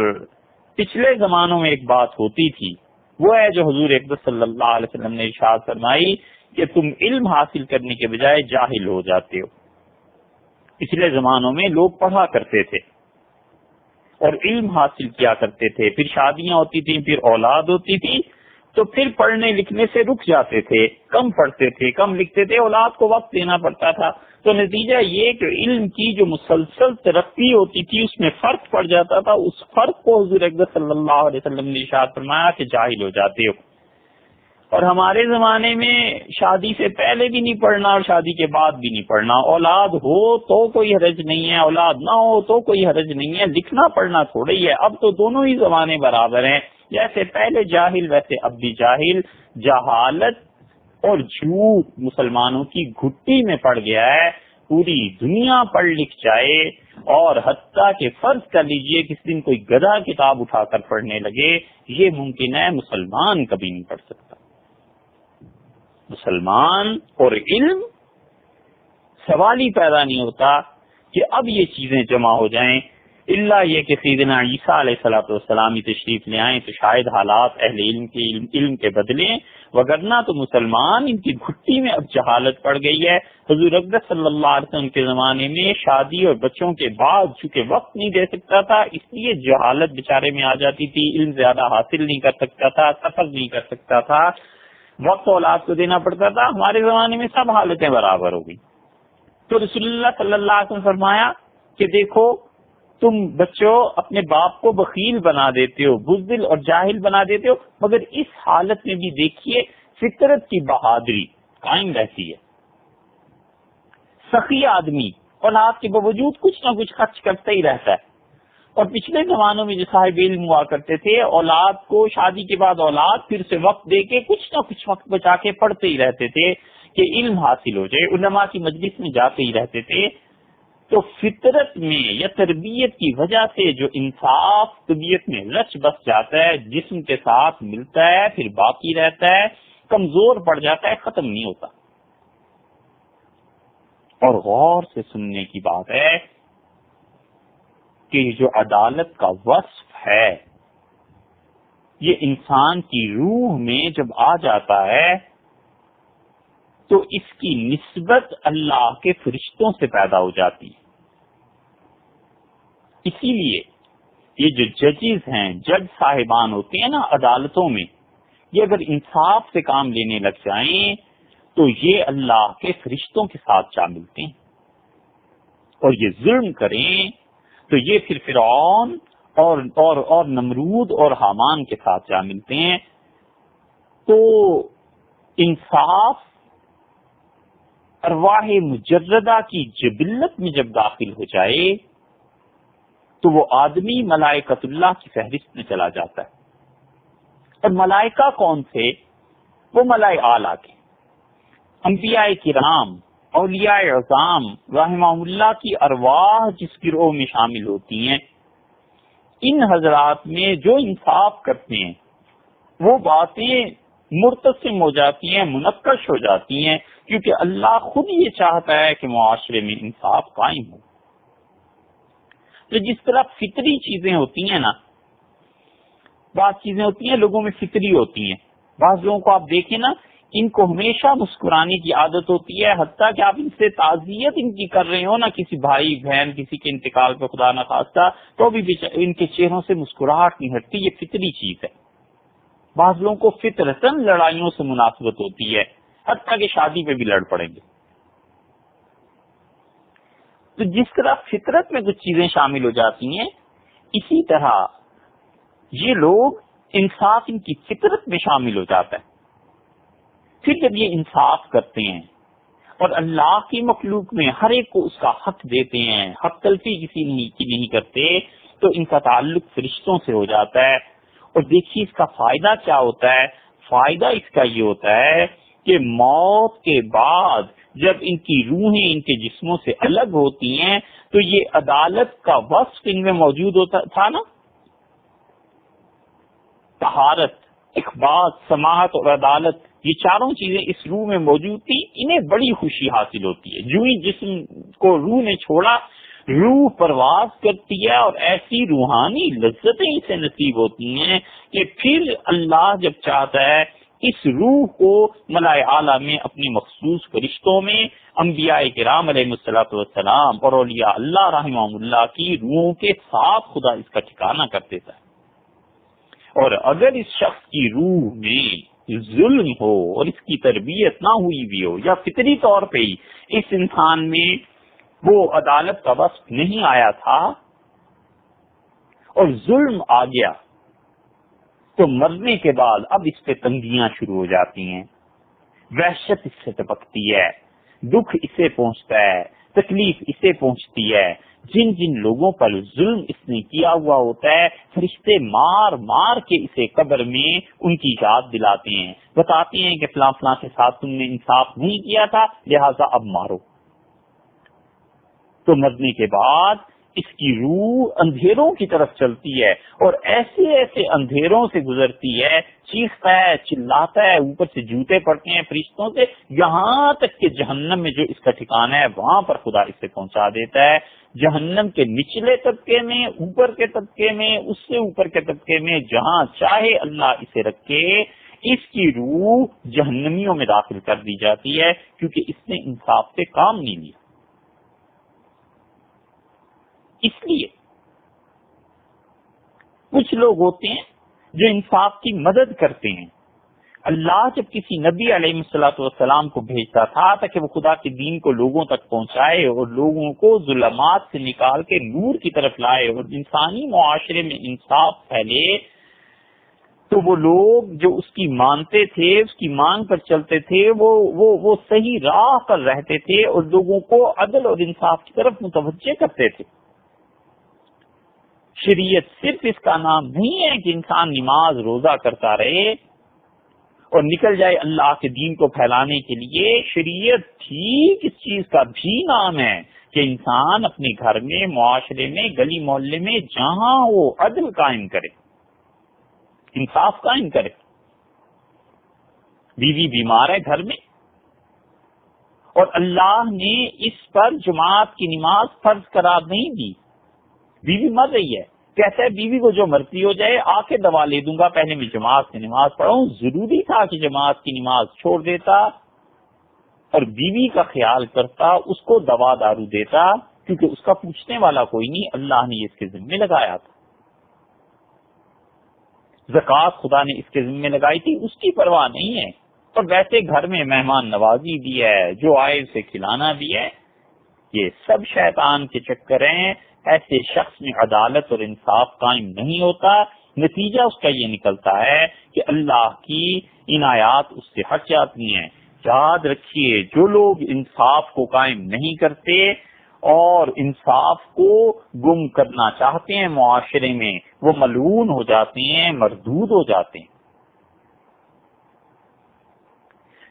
پچھلے زمانوں میں ایک بات ہوتی تھی، وہ ہے جو حضور اقدس صلی اللہ علیہ وسلم نے ارشاد فرمائی کہ تم علم حاصل کرنے کے بجائے جاہل ہو جاتے ہو. پچھلے زمانوں میں لوگ پڑھا کرتے تھے اور علم حاصل کیا کرتے تھے، پھر شادیاں ہوتی تھیں، پھر اولاد ہوتی تھی، تو پھر پڑھنے لکھنے سے رک جاتے تھے، کم پڑھتے تھے، کم لکھتے تھے، اولاد کو وقت دینا پڑتا تھا. تو نتیجہ یہ کہ علم کی جو مسلسل ترقی ہوتی تھی اس میں فرق پڑ جاتا تھا. اس فرق کو حضور اقدس صلی اللہ علیہ وسلم نے ارشاد فرمایا کہ جاہل ہو جاتے ہو. اور ہمارے زمانے میں شادی سے پہلے بھی نہیں پڑھنا اور شادی کے بعد بھی نہیں پڑھنا. اولاد ہو تو کوئی حرج نہیں ہے، اولاد نہ ہو تو کوئی حرج نہیں ہے، لکھنا پڑھنا تھوڑا ہی ہے. اب تو دونوں ہی زمانے برابر ہیں، جیسے پہلے جاہل ویسے اب بھی جاہل. جہالت اور جھوٹ مسلمانوں کی گھٹی میں پڑ گیا ہے. پوری دنیا پڑھ لکھ جائے، اور حتیٰ کہ فرض کر لیجئے کس دن کوئی گدھا کتاب اٹھا کر پڑھنے لگے، یہ ممکن ہے، مسلمان کبھی نہیں پڑھ سکتا. مسلمان اور علم، سوال ہی پیدا نہیں ہوتا کہ اب یہ چیزیں جمع ہو جائیں، الا یہ کہ سیدنا عیسیٰ علیہ الصلوۃ والسلام تشریف لے آئیں تو شاید حالات اہل علم کے بدلیں، وگرنہ تو مسلمان ان کی گھٹی میں اب جہالت پڑ گئی ہے. حضور اقدس صلی اللہ علیہ وسلم کے زمانے میں شادی اور بچوں کے بعد چونکہ وقت نہیں دے سکتا تھا، اس لیے جہالت بیچارے میں آ جاتی تھی، علم زیادہ حاصل نہیں کر سکتا تھا، سفر نہیں کر سکتا تھا، وقت اولاد کو دینا پڑتا تھا. ہمارے زمانے میں سب حالتیں برابر ہو گئی. تو رسول اللہ صلی اللہ علیہ وسلم فرمایا کہ دیکھو تم بچوں اپنے باپ کو بخیل بنا دیتے ہو، بزدل اور جاہل بنا دیتے ہو، مگر اس حالت میں بھی دیکھیے فطرت کی بہادری قائم رہتی ہے. سخی آدمی اولاد کے باوجود کچھ نہ کچھ خرچ کرتا ہی رہتا ہے. اور پچھلے زمانوں میں جو صاحب علم ہوا کرتے تھے، اولاد کو شادی کے بعد اولاد پھر سے وقت دے کے کچھ نہ کچھ وقت بچا کے پڑھتے ہی رہتے تھے کہ علم حاصل ہو جائے، علماء کی مجلس میں جاتے ہی رہتے تھے. تو فطرت میں یا تربیت کی وجہ سے جو انصاف طبیعت میں رچ بس جاتا ہے، جسم کے ساتھ ملتا ہے، پھر باقی رہتا ہے، کمزور پڑ جاتا ہے، ختم نہیں ہوتا. اور غور سے سننے کی بات ہے کہ جو عدالت کا وصف ہے یہ انسان کی روح میں جب آ جاتا ہے تو اس کی نسبت اللہ کے فرشتوں سے پیدا ہو جاتی ہے. اسی لیے یہ جو ججز ہیں، جج صاحبان ہوتے ہیں نا عدالتوں میں، یہ اگر انصاف سے کام لینے لگ جائیں تو یہ اللہ کے فرشتوں کے ساتھ جا ملتے ہیں. اور یہ ظلم کریں تو یہ پھر فرعون اور نمرود اور حامان کے ساتھ جا ملتے ہیں. تو انصاف ارواح مجردہ کی جبلت میں جب داخل ہو جائے تو وہ آدمی ملائکۃ اللہ کی فہرست میں چلا جاتا ہے. اور ملائکہ کون تھے؟ وہ ملائے اعلیٰ کے انبیاء کرام، اولیاء اعظام رحمہم اللہ کی ارواح جس گروہ میں شامل ہوتی ہیں. ان حضرات میں جو انصاف کرتے ہیں وہ باتیں مرتسم ہو جاتی ہیں، منقش ہو جاتی ہیں، کیونکہ اللہ خود یہ چاہتا ہے کہ معاشرے میں انصاف قائم ہو. تو جس طرح فطری چیزیں ہوتی ہیں نا، بعض چیزیں ہوتی ہیں لوگوں میں فطری ہوتی ہیں. بعض لوگوں کو آپ دیکھیں نا، ان کو ہمیشہ مسکرانے کی عادت ہوتی ہے، حتیٰ کہ آپ ان سے تعزیت ان کی کر رہے ہو نا، کسی بھائی بہن کسی کے انتقال پہ خدا نخواستہ، تو بھی ان کے چہروں سے مسکراہٹ نہیں ہٹتی. یہ فطری چیز ہے. بعض لوگوں کو فطرتاً لڑائیوں سے مناسبت ہوتی ہے، حتیٰ کہ شادی پہ بھی لڑ پڑیں گے۔ تو جس طرح فطرت میں کچھ چیزیں شامل ہو جاتی ہیں، اسی طرح یہ لوگ انصاف ان کی فطرت میں شامل ہو جاتا ہے۔ پھر جب یہ انصاف کرتے ہیں اور اللہ کی مخلوق میں ہر ایک کو اس کا حق دیتے ہیں، حق تلفی کسی کی نہیں کرتے، تو ان کا تعلق فرشتوں سے ہو جاتا ہے۔ اور دیکھیے اس کا فائدہ کیا ہوتا ہے؟ فائدہ اس کا یہ ہوتا ہے کہ موت کے بعد جب ان کی روحیں ان کے جسموں سے الگ ہوتی ہیں تو یہ عدالت کا وصف ان میں موجود ہوتا تھا نا، طہارت، اخبات، سماحت اور عدالت، یہ چاروں چیزیں اس روح میں موجود تھی، انہیں بڑی خوشی حاصل ہوتی ہے۔ جو ہی جسم کو روح نے چھوڑا، روح پرواز کرتی ہے اور ایسی روحانی لذتیں اسے نصیب ہوتی ہیں کہ پھر اللہ جب چاہتا ہے اس روح کو ملائے اعلیٰ میں اپنی مخصوص فرشتوں میں، انبیاء کرام علیہ الصلوۃ والسلام اور اولیاء اللہ رحمہم اللہ کی روحوں کے ساتھ خدا اس کا ٹھکانہ کر دیتا ہے۔ اور اگر اس شخص کی روح میں ظلم ہو اور اس کی تربیت نہ ہوئی بھی ہو، یا فطری طور پہ ہی اس انسان میں وہ عدالت کا وصف نہیں آیا تھا اور ظلم آ گیا، تو مرنے کے بعد اب اس پہ تنگیاں شروع ہو جاتی ہیں، وحشت اس سے ٹپکتی ہے، دکھ اسے پہنچتا ہے، تکلیف اسے پہنچتی ہے۔ جن جن لوگوں پر ظلم اس نے کیا ہوا ہوتا ہے، فرشتے مار مار کے اسے قبر میں ان کی یاد دلاتے ہیں، بتاتے ہیں کہ فلاں فلاں کے ساتھ تم نے انصاف نہیں کیا تھا، لہذا اب مارو۔ تو مرنے کے بعد اس کی روح اندھیروں کی طرف چلتی ہے اور ایسے ایسے اندھیروں سے گزرتی ہے، چیختا ہے، چلاتا ہے، اوپر سے جوتے پڑتے ہیں فرشتوں سے، یہاں تک کہ جہنم میں جو اس کا ٹھکانہ ہے وہاں پر خدا اسے پہنچا دیتا ہے۔ جہنم کے نچلے طبقے میں، اوپر کے طبقے میں، اس سے اوپر کے طبقے میں، جہاں چاہے اللہ اسے رکھے، اس کی روح جہنمیوں میں داخل کر دی جاتی ہے، کیونکہ اس نے انصاف سے کام نہیں لیا۔ اس لیے کچھ لوگ ہوتے ہیں جو انصاف کی مدد کرتے ہیں۔ اللہ جب کسی نبی علیہ الصلوۃ والسلام کو بھیجتا تھا تاکہ وہ خدا کے دین کو لوگوں تک پہنچائے اور لوگوں کو ظلمات سے نکال کے نور کی طرف لائے اور انسانی معاشرے میں انصاف پھیلے، تو وہ لوگ جو اس کی مانتے تھے، اس کی مانگ پر چلتے تھے، وہ صحیح راہ پر رہتے تھے اور لوگوں کو عدل اور انصاف کی طرف متوجہ کرتے تھے۔ شریعت صرف اس کا نام نہیں ہے کہ انسان نماز روزہ کرتا رہے اور نکل جائے اللہ کے دین کو پھیلانے کے لیے، شریعت ٹھیک اس چیز کا بھی نام ہے کہ انسان اپنے گھر میں، معاشرے میں، گلی محلے میں جہاں وہ عدل قائم کرے، انصاف قائم کرے۔ بیوی بیمار ہے گھر میں اور اللہ نے اس پر جماعت کی نماز فرض قرار نہیں دی، بیوی مر رہی ہے، کہتا ہے بیوی کو جو مرضی ہو جائے، آ کے دوا لے دوں گا، پہلے میں جماعت کی نماز پڑھوں۔ ضروری تھا کہ جماعت کی نماز چھوڑ دیتا اور بیوی کا خیال کرتا، اس کو دوا دارو دیتا، کیونکہ اس کا پوچھنے والا کوئی نہیں، اللہ نے یہ اس کے ذمہ لگایا تھا۔ زکوٰۃ خدا نے اس کے ذمہ لگائی تھی، اس کی پرواہ نہیں ہے۔ اور ویسے گھر میں مہمان نوازی بھی ہے، جو آئے اسے کھلانا بھی ہے۔ یہ سب شیطان کے چکر ہیں۔ ایسے شخص میں عدالت اور انصاف قائم نہیں ہوتا، نتیجہ اس کا یہ نکلتا ہے کہ اللہ کی عنایات اس سے ہٹ جاتی ہیں۔ یاد رکھیے، جو لوگ انصاف کو قائم نہیں کرتے اور انصاف کو گم کرنا چاہتے ہیں معاشرے میں، وہ ملعون ہو جاتے ہیں، مردود ہو جاتے ہیں۔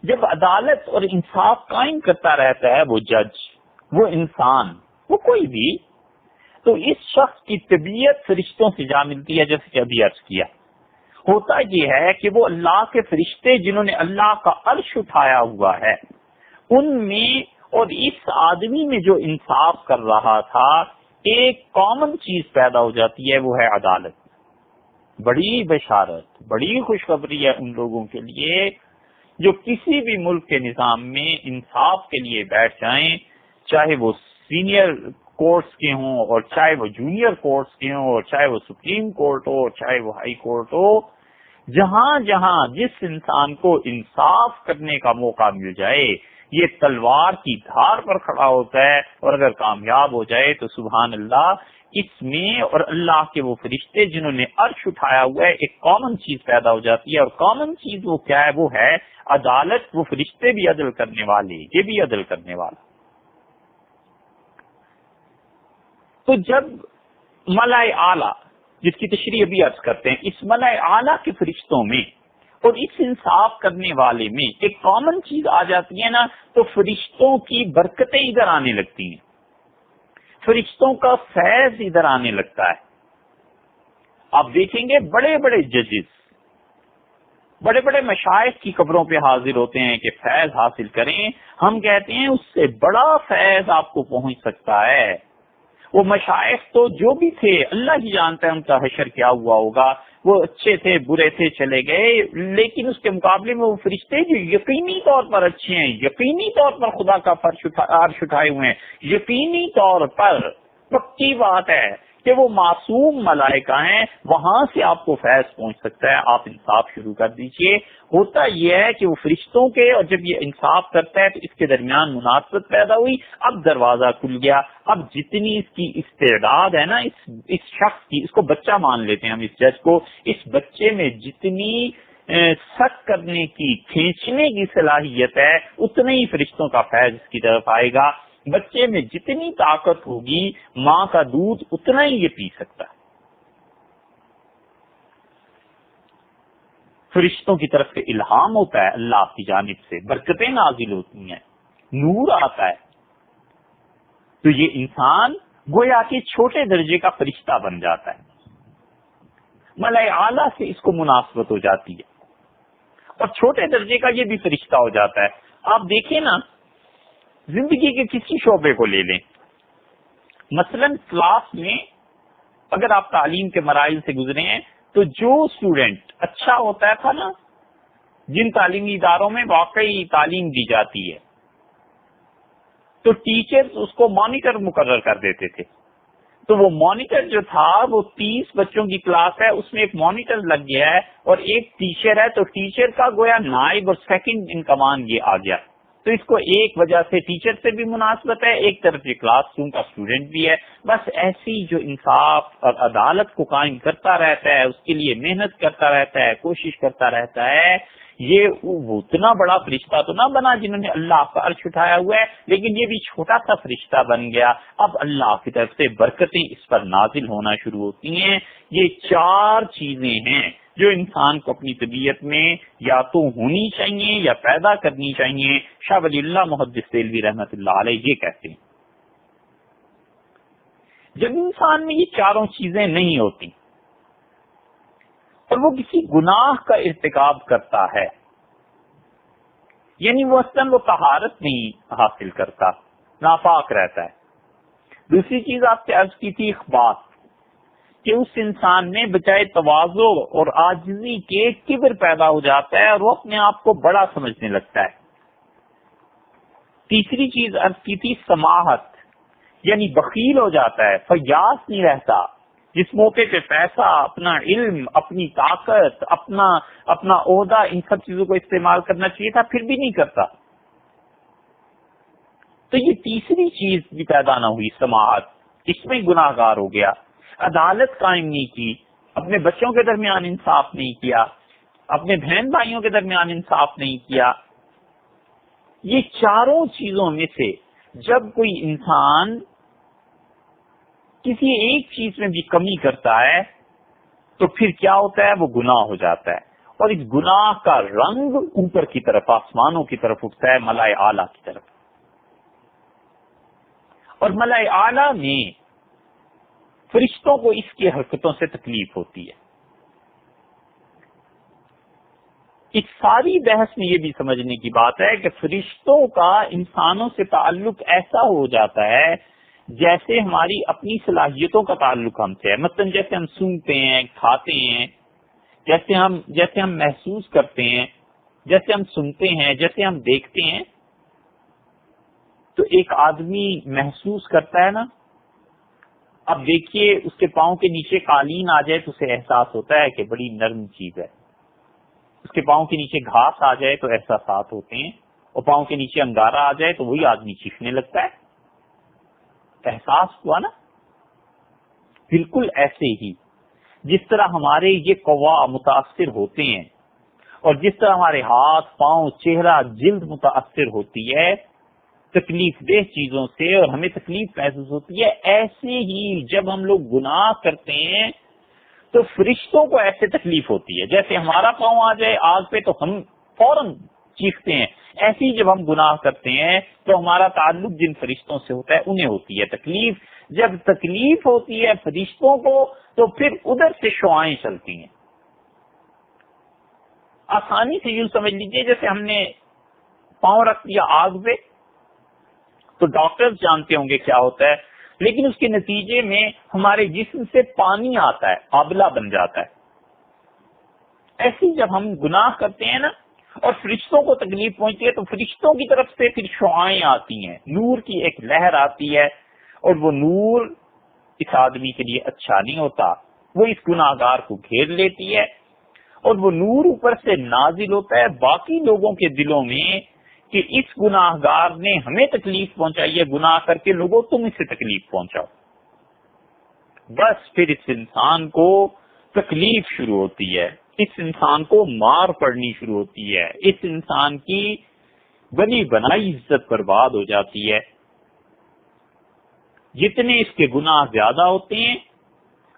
جب عدالت اور انصاف قائم کرتا رہتا ہے وہ جج، وہ انسان، وہ کوئی بھی، تو اس شخص کی طبیعت فرشتوں سے جا ملتی ہے، جیسے کہ ابھی عرض کیا۔ ہوتا یہ ہے کہ وہ اللہ کے فرشتے جنہوں نے اللہ کا عرش اٹھایا ہوا ہے، ان میں اور اس آدمی میں جو انصاف کر رہا تھا، ایک کامن چیز پیدا ہو جاتی ہے، وہ ہے عدالت۔ بڑی بشارت، بڑی خوشخبری ہے ان لوگوں کے لیے جو کسی بھی ملک کے نظام میں انصاف کے لیے بیٹھ جائیں، چاہے وہ سینئر کورٹس کے ہوں اور چاہے وہ جونیئر کورٹس کے ہوں اور چاہے وہ سپریم کورٹ ہو اور چاہے وہ ہائی کورٹ ہو، جہاں جہاں جس انسان کو انصاف کرنے کا موقع مل جائے یہ تلوار کی دھار پر کھڑا ہوتا ہے، اور اگر کامیاب ہو جائے تو سبحان اللہ اس میں اور اللہ کے وہ فرشتے جنہوں نے عرش اٹھایا ہوا ہے ایک کامن چیز پیدا ہو جاتی ہے، اور کامن چیز وہ کیا ہے؟ وہ ہے عدالت۔ وہ فرشتے بھی عدل کرنے والے، یہ بھی عدل کرنے والا۔ تو جب ملائے اعلیٰ جس کی تشریح ابھی عرض کرتے ہیں، اس ملائے اعلیٰ کے فرشتوں میں اور اس انصاف کرنے والے میں ایک کامن چیز آ جاتی ہے نا، تو فرشتوں کی برکتیں ادھر آنے لگتی ہیں، فرشتوں کا فیض ادھر آنے لگتا ہے۔ آپ دیکھیں گے بڑے بڑے ججز، بڑے بڑے مشائخ کی قبروں پہ حاضر ہوتے ہیں کہ فیض حاصل کریں، ہم کہتے ہیں اس سے بڑا فیض آپ کو پہنچ سکتا ہے۔ وہ مشائخ تو جو بھی تھے اللہ ہی جانتا ہے ان کا حشر کیا ہوا ہوگا، وہ اچھے تھے برے تھے چلے گئے، لیکن اس کے مقابلے میں وہ فرشتے جو یقینی طور پر اچھے ہیں، یقینی طور پر خدا کا عرش اٹھائے ہوئے ہیں، یقینی طور پر پکی بات ہے کہ وہ معصوم ملائکہ ہیں، وہاں سے آپ کو فیض پہنچ سکتا ہے۔ آپ انصاف شروع کر دیجئے۔ ہوتا یہ ہے کہ وہ فرشتوں کے اور جب یہ انصاف کرتا ہے تو اس کے درمیان مناسبت پیدا ہوئی، اب دروازہ کھل گیا۔ اب جتنی اس کی استعداد ہے نا اس شخص کی، اس کو بچہ مان لیتے ہیں ہم اس جج کو، اس بچے میں جتنی سخت کرنے کی کھینچنے کی صلاحیت ہے اتنے ہی فرشتوں کا فیض اس کی طرف آئے گا۔ بچے میں جتنی طاقت ہوگی ماں کا دودھ اتنا ہی یہ پی سکتا ہے۔ فرشتوں کی طرف سے الہام ہوتا ہے، اللہ کی جانب سے برکتیں نازل ہوتی ہیں، نور آتا ہے، تو یہ انسان گویا کہ چھوٹے درجے کا فرشتہ بن جاتا ہے، ملائے اعلیٰ سے اس کو مناسبت ہو جاتی ہے، اور چھوٹے درجے کا یہ بھی فرشتہ ہو جاتا ہے۔ آپ دیکھیں نا، زندگی کے کسی شعبے کو لے لیں، مثلا کلاس میں اگر آپ تعلیم کے مراحل سے گزرے ہیں تو جو اسٹوڈنٹ اچھا ہوتا تھا نا، جن تعلیمی اداروں میں واقعی تعلیم دی جاتی ہے، تو ٹیچر اس کو مانیٹر مقرر کر دیتے تھے۔ تو وہ مانیٹر جو تھا وہ 30 بچوں کی کلاس ہے، اس میں ایک مانیٹر لگ گیا ہے اور ایک ٹیچر ہے، تو ٹیچر کا گویا نائب اور سیکنڈ ان کمانڈ یہ آ گیا۔ تو اس کو ایک وجہ سے ٹیچر سے بھی مناسبت ہے، ایک طرف یہ کلاس روم کا اسٹوڈنٹ بھی ہے۔ بس ایسی جو انصاف اور عدالت کو قائم کرتا رہتا ہے، اس کے لیے محنت کرتا رہتا ہے، کوشش کرتا رہتا ہے، یہ وہ اتنا بڑا فرشتہ تو نہ بنا جنہوں نے اللہ کا عرش اٹھایا ہوا ہے، لیکن یہ بھی چھوٹا سا فرشتہ بن گیا۔ اب اللہ کی طرف سے برکتیں اس پر نازل ہونا شروع ہوتی ہیں۔ یہ 4 چیزیں ہیں جو انسان کو اپنی طبیعت میں یا تو ہونی چاہیے یا پیدا کرنی چاہیے۔ شاہ ولی اللہ محدث دہلوی رحمۃ اللہ علیہ یہ کہتے ہیں، جب انسان میں یہ 4 چیزیں نہیں ہوتی اور وہ کسی گناہ کا ارتکاب کرتا ہے، یعنی وہ اصلاً وہ طہارت نہیں حاصل کرتا، ناپاک رہتا ہے۔ دوسری چیز آپ سے عرض کی تھی اخبات، کہ اس انسان میں بجائے تواضع اور عاجزی کے کبر پیدا ہو جاتا ہے اور وہ اپنے آپ کو بڑا سمجھنے لگتا ہے۔ تیسری چیز عرض کی تھی سماحت، یعنی بخیل ہو جاتا ہے، فیاض نہیں رہتا، جس موقع پہ پیسہ، اپنا علم، اپنی طاقت، اپنا عہدہ، ان سب چیزوں کو استعمال کرنا چاہیے تھا پھر بھی نہیں کرتا۔ تو یہ تیسری چیز بھی پیدا نہ ہوئی، سماحت، اس میں گناہ گار ہو گیا۔ عدالت قائم نہیں کی، اپنے بچوں کے درمیان انصاف نہیں کیا، اپنے بہن بھائیوں کے درمیان انصاف نہیں کیا۔ یہ 4 چیزوں میں سے جب کوئی انسان کسی ایک چیز میں بھی کمی کرتا ہے تو پھر کیا ہوتا ہے؟ وہ گناہ ہو جاتا ہے، اور اس گناہ کا رنگ اوپر کی طرف، آسمانوں کی طرف اٹھتا ہے، ملائے اعلیٰ کی طرف، اور ملائے اعلیٰ میں فرشتوں کو اس کی حرکتوں سے تکلیف ہوتی ہے۔ اس ساری بحث میں یہ بھی سمجھنے کی بات ہے کہ فرشتوں کا انسانوں سے تعلق ایسا ہو جاتا ہے جیسے ہماری اپنی صلاحیتوں کا تعلق ہم سے ہے۔ مثلا جیسے ہم سونگتے ہیں، کھاتے ہیں، جیسے ہم محسوس کرتے ہیں، جیسے ہم سنتے ہیں، جیسے ہم دیکھتے ہیں، تو ایک آدمی محسوس کرتا ہے نا۔ اب دیکھیے اس کے پاؤں کے نیچے قالین آ جائے تو اسے احساس ہوتا ہے کہ بڑی نرم چیز ہے، اس کے پاؤں کے نیچے گھاس آ جائے تو احساسات ہوتے ہیں، اور پاؤں کے نیچے انگارہ آ جائے تو وہی آدمی چیخنے لگتا ہے۔ احساس ہوا نا؟ بالکل ایسے ہی جس طرح ہمارے یہ قوا متاثر ہوتے ہیں، اور جس طرح ہمارے ہاتھ، پاؤں، چہرہ، جلد متاثر ہوتی ہے تکلیف دہ چیزوں سے اور ہمیں تکلیف محسوس ہوتی ہے، ایسے ہی جب ہم لوگ گناہ کرتے ہیں تو فرشتوں کو ایسے تکلیف ہوتی ہے۔ جیسے ہمارا پاؤں آ جائے آگ پہ تو ہم فوراً چیختے ہیں، ایسے ہی جب ہم گناہ کرتے ہیں تو ہمارا تعلق جن فرشتوں سے ہوتا ہے انہیں ہوتی ہے تکلیف۔ جب تکلیف ہوتی ہے فرشتوں کو تو پھر ادھر سے شعائیں چلتی ہیں۔ آسانی سے یوں سمجھ لیجئے جیسے ہم نے پاؤں رکھ دیا آگ پہ تو ڈاکٹر جانتے ہوں گے کیا ہوتا ہے، لیکن اس کے نتیجے میں ہمارے جسم سے پانی آتا ہے، آبلہ بن جاتا ہے۔ ایسے ہی جب ہم گناہ کرتے ہیں نا اور فرشتوں کو تکلیف پہنچتی ہے تو فرشتوں کی طرف سے پھر شعائیں آتی ہیں، نور کی ایک لہر آتی ہے، اور وہ نور اس آدمی کے لیے اچھا نہیں ہوتا، وہ اس گناہگار کو گھیر لیتی ہے، اور وہ نور اوپر سے نازل ہوتا ہے باقی لوگوں کے دلوں میں کہ اس گناہگار نے ہمیں تکلیف پہنچائی ہے، گناہ کر کے لوگوں تم اسے تکلیف پہنچاؤ۔ بس پھر اس انسان کو تکلیف شروع ہوتی ہے، اس انسان کو مار پڑنی شروع ہوتی ہے، اس انسان کی بنی بنائی عزت برباد ہو جاتی ہے۔ جتنے اس کے گناہ زیادہ ہوتے ہیں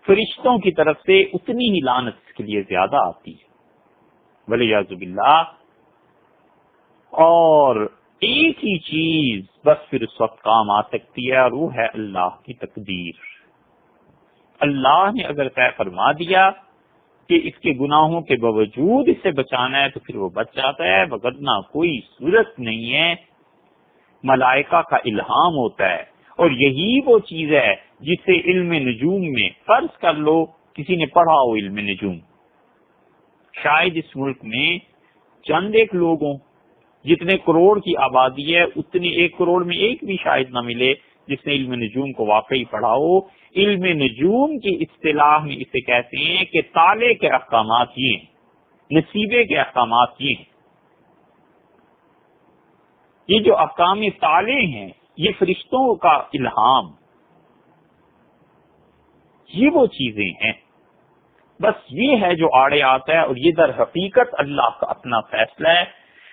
فرشتوں کی طرف سے اتنی ہی لعنت اس کے لیے زیادہ آتی ہے، ولیعذ باللہ۔ اور ایک ہی چیز بس پھر اس وقت کام آ سکتی ہے، اور وہ ہے اللہ کی تقدیر۔ اللہ نے اگر طے فرما دیا کہ اس کے گناہوں کے باوجود اسے بچانا ہے تو پھر وہ بچ جاتا ہے، وگرنہ کوئی صورت نہیں ہے۔ ملائکہ کا الہام ہوتا ہے، اور یہی وہ چیز ہے جسے علم نجوم میں فرض کر لو کسی نے پڑھا ہو علم نجوم، شاید اس ملک میں چند ایک لوگوں جتنے کروڑ کی آبادی ہے اتنے 1 کروڑ میں ایک بھی شاید نہ ملے جس نے علم نجوم کو واقعی پڑھا ہو۔ علم نجوم کی اصطلاح میں اسے کہتے ہیں کہ تالے کے احکامات یہ ہیں، نصیبے کے احکامات یہ ہیں۔ یہ جو احکام تالے ہیں یہ فرشتوں کا الہام، یہ وہ چیزیں ہیں، بس یہ ہے جو آڑے آتا ہے، اور یہ در حقیقت اللہ کا اپنا فیصلہ ہے۔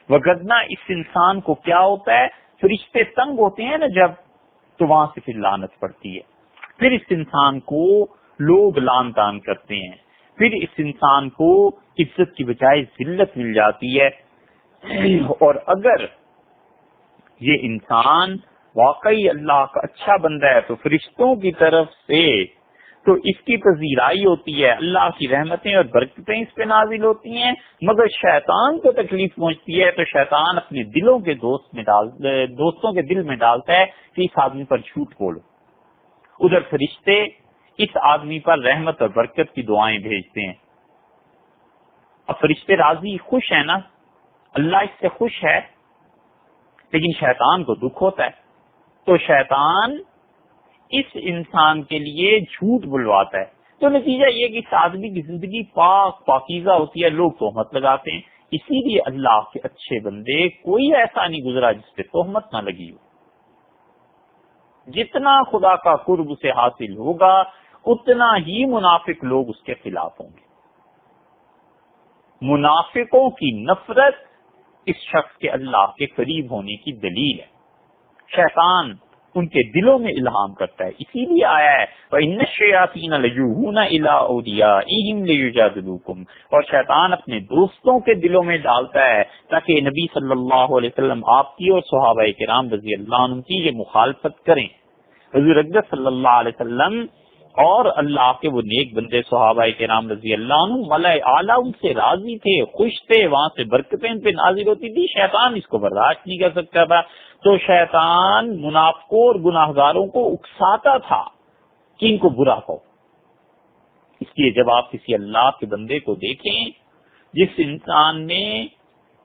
وگرنہ اس انسان کو کیا ہوتا ہے، فرشتے تنگ ہوتے ہیں نا جب، تو وہاں سے پھر لعنت پڑتی ہے، پھر اس انسان کو لوگ لعن طعن کرتے ہیں، پھر اس انسان کو عزت کی بجائے ذلت مل جاتی ہے۔ اور اگر یہ انسان واقعی اللہ کا اچھا بندہ ہے تو فرشتوں کی طرف سے تو اس کی پذیرائی ہوتی ہے، اللہ کی رحمتیں اور برکتیں اس پہ نازل ہوتی ہیں، مگر شیطان کو تکلیف پہنچتی ہے تو شیطان اپنے دلوں کے دوستوں کے دل میں ڈالتا ہے کہ اس آدمی پر جھوٹ بولو۔ ادھر فرشتے اس آدمی پر رحمت اور برکت کی دعائیں بھیجتے ہیں۔ اب فرشتے راضی خوش ہیں نا، اللہ اس سے خوش ہے، لیکن شیطان کو دکھ ہوتا ہے، تو شیطان اس انسان کے لیے جھوٹ بلواتا ہے، تو نتیجہ یہ کہ اس آدمی کی زندگی پاک پاکیزہ ہوتی ہے، لوگ تہمت لگاتے ہیں۔ اسی لیے اللہ کے اچھے بندے کوئی ایسا نہیں گزرا جس پہ تہمت نہ لگی ہو۔ جتنا خدا کا قرب سے حاصل ہوگا اتنا ہی منافق لوگ اس کے خلاف ہوں گے۔ منافقوں کی نفرت اس شخص کے اللہ کے قریب ہونے کی دلیل ہے۔ شیطان ان کے دلوں میں الہام کرتا ہے، اسی لیے آیا ہے وَإِنَّ الشَّيَاطِينَ لَيُوحُونَ إِلَىٰ أَوْلِيَائِهِمْ لِيُجَادِلُوكُمْ، اور شیطان اپنے دوستوں کے دلوں میں ڈالتا ہے تاکہ نبی صلی اللہ علیہ وسلم آپ کی اور صحابہ کرام رضی اللہ عنہ کی یہ مخالفت کریں۔ حضور اقدس صلی اللہ علیہ وسلم اور اللہ کے وہ نیک بندے صحابہ کرام رضی اللہ عنہ ملائے اعلیٰ ان سے راضی تھے، خوش تھے، وہاں سے برکتیں ان پہ نازل ہوتی تھی، شیطان اس کو برداشت نہیں کر سکتا تھا، تو شیطان منافقوں اور گناہگاروں کو اکساتا تھا کہ ان کو برا کہو۔ اس لیے جب آپ کسی اللہ کے بندے کو دیکھیں جس انسان نے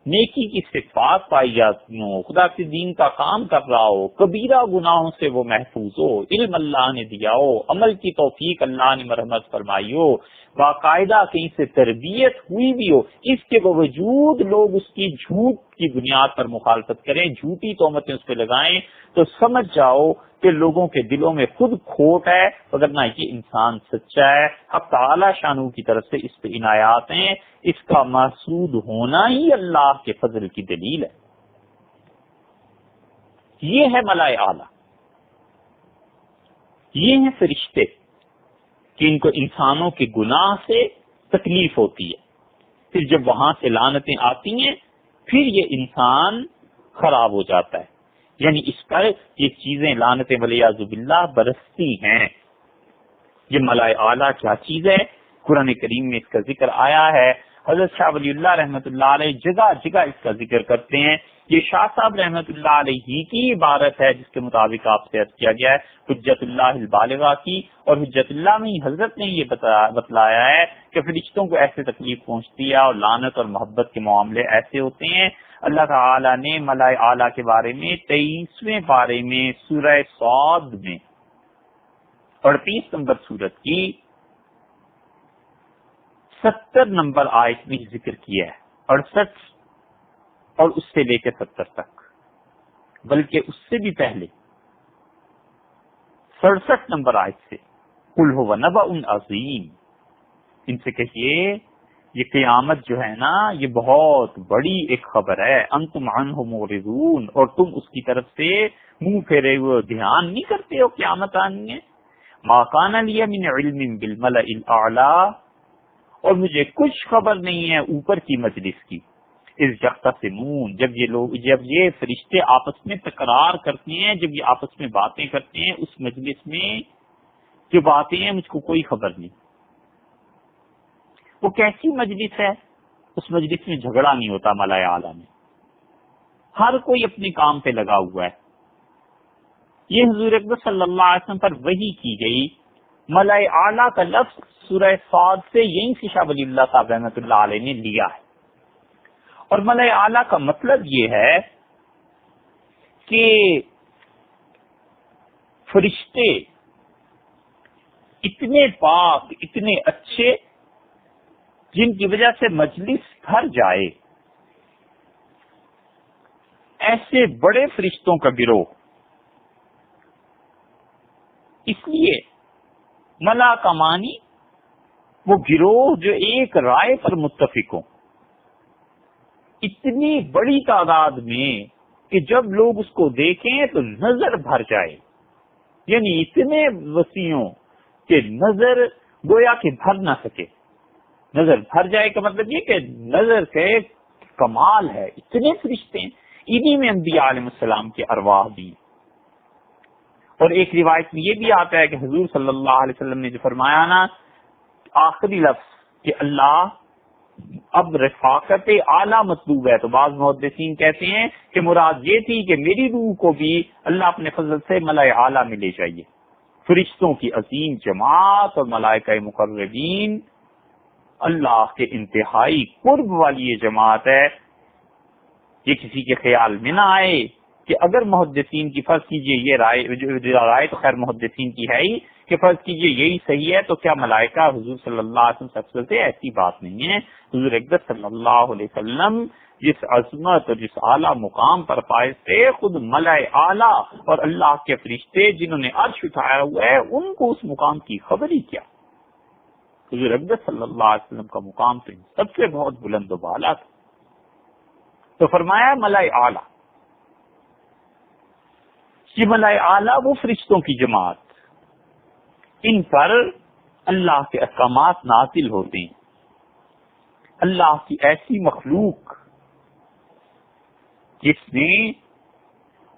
نیکی کی صفات پائی جاتی ہوں، خدا کے دین کا کام کر رہا ہو، کبیرہ گناہوں سے وہ محفوظ ہو، علم اللہ نے دیا ہو، عمل کی توفیق اللہ نے مرحمت فرمائی ہو، باقاعدہ کہیں سے تربیت ہوئی بھی ہو، اس کے باوجود لوگ اس کی جھوٹ کی بنیاد پر مخالفت کریں، جھوٹی تہمتیں اس پہ لگائیں، تو سمجھ جاؤ کہ لوگوں کے دلوں میں خود کھوٹ ہے، وگرنہ یہ انسان سچا ہے۔ حق تعالی شانہ کی طرف سے اس پہ عنایات ہیں، اس کا محسود ہونا ہی اللہ کے فضل کی دلیل ہے۔ یہ ہے ملائے اعلیٰ، یہ ہیں فرشتے کہ ان کو انسانوں کے گناہ سے تکلیف ہوتی ہے، پھر جب وہاں سے لعنتیں آتی ہیں پھر یہ انسان خراب ہو جاتا ہے، یعنی اس پر یہ چیزیں لعنتیں والعیاذ باللہ برستی ہیں۔ یہ ملائے اعلیٰ کیا چیز ہے؟ قرآن کریم میں اس کا ذکر آیا ہے، حضرت شاہ ولی اللہ رحمۃ اللہ علیہ جگہ جگہ اس کا ذکر کرتے ہیں۔ یہ شاہ صاحب رحمۃ اللہ علیہ کی عبارت ہے جس کے مطابق آپ سے عرض کیا گیا ہے، حجت اللہ البالغہ کی، اور حجت اللہ میں حضرت نے یہ بتلایا ہے کہ فرشتوں کو ایسے تکلیف پہنچتی ہے اور لعنت اور محبت کے معاملے ایسے ہوتے ہیں۔ اللہ تعالیٰ نے ملائے اعلیٰ کے بارے میں 23ویں پارے میں سورہ صاد میں 38 نمبر سورت کی 70 نمبر آیت میں ذکر کیا ہے، 68 اور اس سے لے کے 70 تک، بلکہ اس سے بھی پہلے 67 نمبر آیت سے قل هو نبأ عظیم، ان سے کہیے یہ قیامت جو ہے نا یہ بہت بڑی ایک خبر ہے، انتم عنہ معرضون، اور تم اس کی طرف سے منہ پھیرے ہوئے دھیان نہیں کرتے ہو قیامت آنی ہے۔ ما کان لی من علم بالملأ الاعلی، اور مجھے کچھ خبر نہیں ہے اوپر کی مجلس کی، اس یختصمون، جب یہ فرشتے آپس میں تکرار کرتے ہیں، جب یہ آپس میں باتیں کرتے ہیں، اس مجلس میں جو باتیں ہیں مجھ کو کوئی خبر نہیں۔ وہ کیسی مجلس ہے؟ اس مجلس میں جھگڑا نہیں ہوتا ملائے اعلیٰ میں، ہر کوئی اپنے کام پہ لگا ہوا ہے۔ یہ حضور اکبر صلی اللہ علیہ وسلم پر وحی کی گئی۔ ملائے اعلیٰ کا لفظ سورہ صاد سے یہیں سے شاہ ولی اللہ صاحب رحمۃ اللہ علیہ نے لیا ہے، اور ملائے اعلیٰ کا مطلب یہ ہے کہ فرشتے اتنے پاک، اتنے اچھے، جن کی وجہ سے مجلس بھر جائے، ایسے بڑے فرشتوں کا گروہ۔ اس لیے ملا کا معنی وہ گروہ جو ایک رائے پر متفق ہوں، اتنی بڑی تعداد میں کہ جب لوگ اس کو دیکھیں تو نظر بھر جائے، یعنی اتنے وسیعوں کہ نظر گویا کہ بھر نہ سکے۔ نظر بھر جائے کا مطلب یہ کہ نظر سے کمال ہے، اتنے فرشتے ہیں، انہی میں انبیاء علیہ السلام کے ارواح بھی۔ اور ایک روایت میں یہ بھی آتا ہے کہ حضور صلی اللہ علیہ وسلم نے جو فرمایا نا آخری لفظ کہ اللہ اب رفاقت اعلیٰ مطلوب ہے، تو بعض محدثین کہتے ہیں کہ مراد یہ تھی کہ میری روح کو بھی اللہ اپنے فضل سے ملائے اعلیٰ میں لے جائیے۔ فرشتوں کی عظیم جماعت اور ملائکہ مقربین، اللہ کے انتہائی قرب والی یہ جماعت ہے۔ یہ کسی کے خیال میں نہ آئے کہ اگر محدثین کی فرض کیجئے یہ رائے تو خیر محدثین کی ہے ہی کہ فرض کیجئے یہی صحیح ہے، تو کیا ملائکہ حضور صلی اللہ علیہ وسلم سے افضل تھے؟ ایسی بات نہیں ہے۔ حضور اکبر صلی اللہ علیہ وسلم جس عظمت اور جس اعلیٰ مقام پر فائز تھے، خود ملائے اعلیٰ اور اللہ کے فرشتے جنہوں نے عرش اٹھایا ہوا ہے ان کو اس مقام کی خبر ہی کیا۔ حضور اکبر صلی اللہ علیہ وسلم کا مقام تو سب سے بہت بلند و بالا تھا۔ تو فرمایا ملائے اعلیٰ، یہ ملائے اعلیٰ وہ فرشتوں کی جماعت، ان پر اللہ کے احکامات نازل ہوتے ہیں۔ اللہ کی ایسی مخلوق جس نے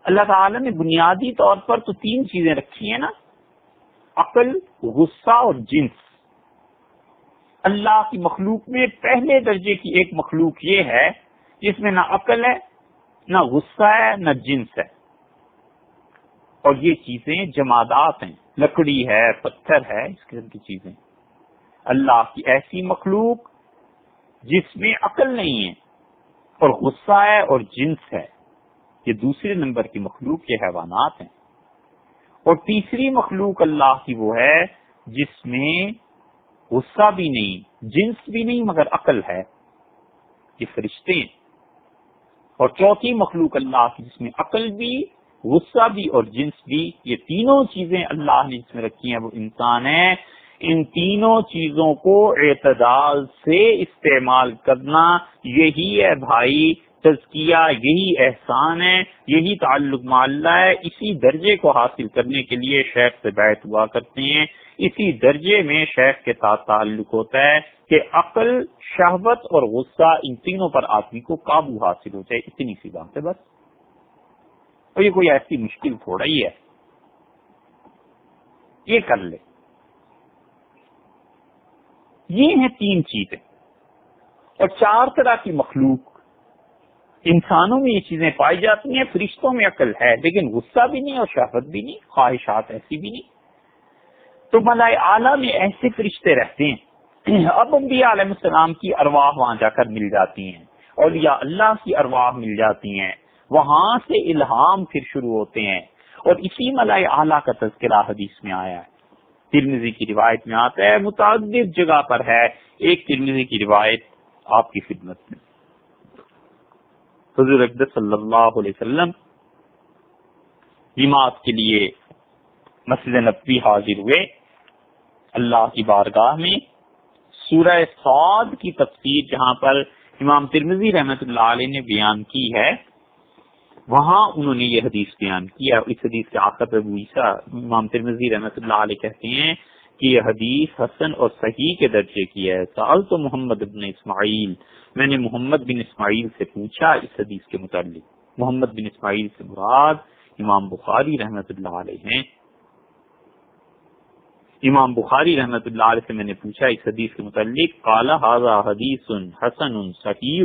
اللہ تعالی نے بنیادی طور پر تو 3 چیزیں رکھی ہیں نا، عقل، غصہ اور جنس۔ اللہ کی مخلوق میں پہلے درجے کی ایک مخلوق یہ ہے جس میں نہ عقل ہے، نہ غصہ ہے، نہ جنس ہے، اور یہ چیزیں جمادات ہیں، لکڑی ہے، پتھر ہے، اس قسم کی چیزیں۔ اللہ کی ایسی مخلوق جس میں عقل نہیں ہے، اور غصہ ہے اور جنس ہے، یہ دوسرے نمبر کی مخلوق یہ حیوانات ہیں. اور تیسری مخلوق اللہ کی وہ ہے جس میں غصہ بھی نہیں، جنس بھی نہیں، مگر عقل ہے، یہ فرشتے ہیں. اور چوتھی مخلوق اللہ کی جس میں عقل بھی، غصہ بھی اور جنس بھی، یہ تینوں چیزیں اللہ نے جس میں رکھی ہیں وہ انسان ہے. ان تینوں چیزوں کو اعتدال سے استعمال کرنا، یہی ہے بھائی تزکیہ، یہی احسان ہے، یہی تعلق مع اللہ ہے. اسی درجے کو حاصل کرنے کے لیے شیخ سے بیعت ہوا کرتے ہیں، اسی درجے میں شیخ کے ساتھ تعلق ہوتا ہے کہ عقل، شہوت اور غصہ ان تینوں پر آدمی کو قابو حاصل ہو جائے. اتنی سی بات ہے بس. اور یہ کوئی ایسی مشکل تھوڑا ہی ہے، یہ کر لے. یہ ہیں تین چیزیں. اور چار طرح کی مخلوق انسانوں میں یہ چیزیں پائی جاتی ہیں. فرشتوں میں عقل ہے لیکن غصہ بھی نہیں اور شہوت بھی نہیں، خواہشات ایسی بھی نہیں. تو ملائے اعلیٰ میں ایسے فرشتے رہتے ہیں. اب انبیاء علیہ السلام کی ارواح وہاں جا کر مل جاتی ہیں، اولیاء اللہ کی ارواح مل جاتی ہیں، وہاں سے الہام پھر شروع ہوتے ہیں. اور اسی ملائے اعلیٰ کا تذکرہ حدیث میں آیا ہے. ترمذی کی روایت میں آتا ہے، متعدد جگہ پر ہے. ایک ترمذی کی روایت آپ کی خدمت میں. حضور اقدس صلی اللہ علیہ وسلم نماز کے لیے مسجد نبوی حاضر ہوئے. اللہ کی بارگاہ میں سورہ صاد کی تفسیر جہاں پر امام ترمذی رحمۃ اللہ علیہ نے بیان کی ہے، وہاں انہوں نے یہ حدیث بیان کیا. اس حدیث کے آخر پہ ابو عیسیٰ امام ترمذی رحمۃ اللہ علیہ کہتے ہیں کہ یہ حدیث حسن اور صحیح کے درجے کی ہے. سألت محمد بن اسماعیل، میں نے محمد بن اسماعیل سے پوچھا اس حدیث کے متعلق. محمد بن اسماعیل سے مراد امام بخاری رحمۃ اللہ علیہ ہیں. امام بخاری رحمۃ اللہ علیہ سے میں نے پوچھا اس حدیث کے متعلق. قال ھذا حدیث حسن صحیح،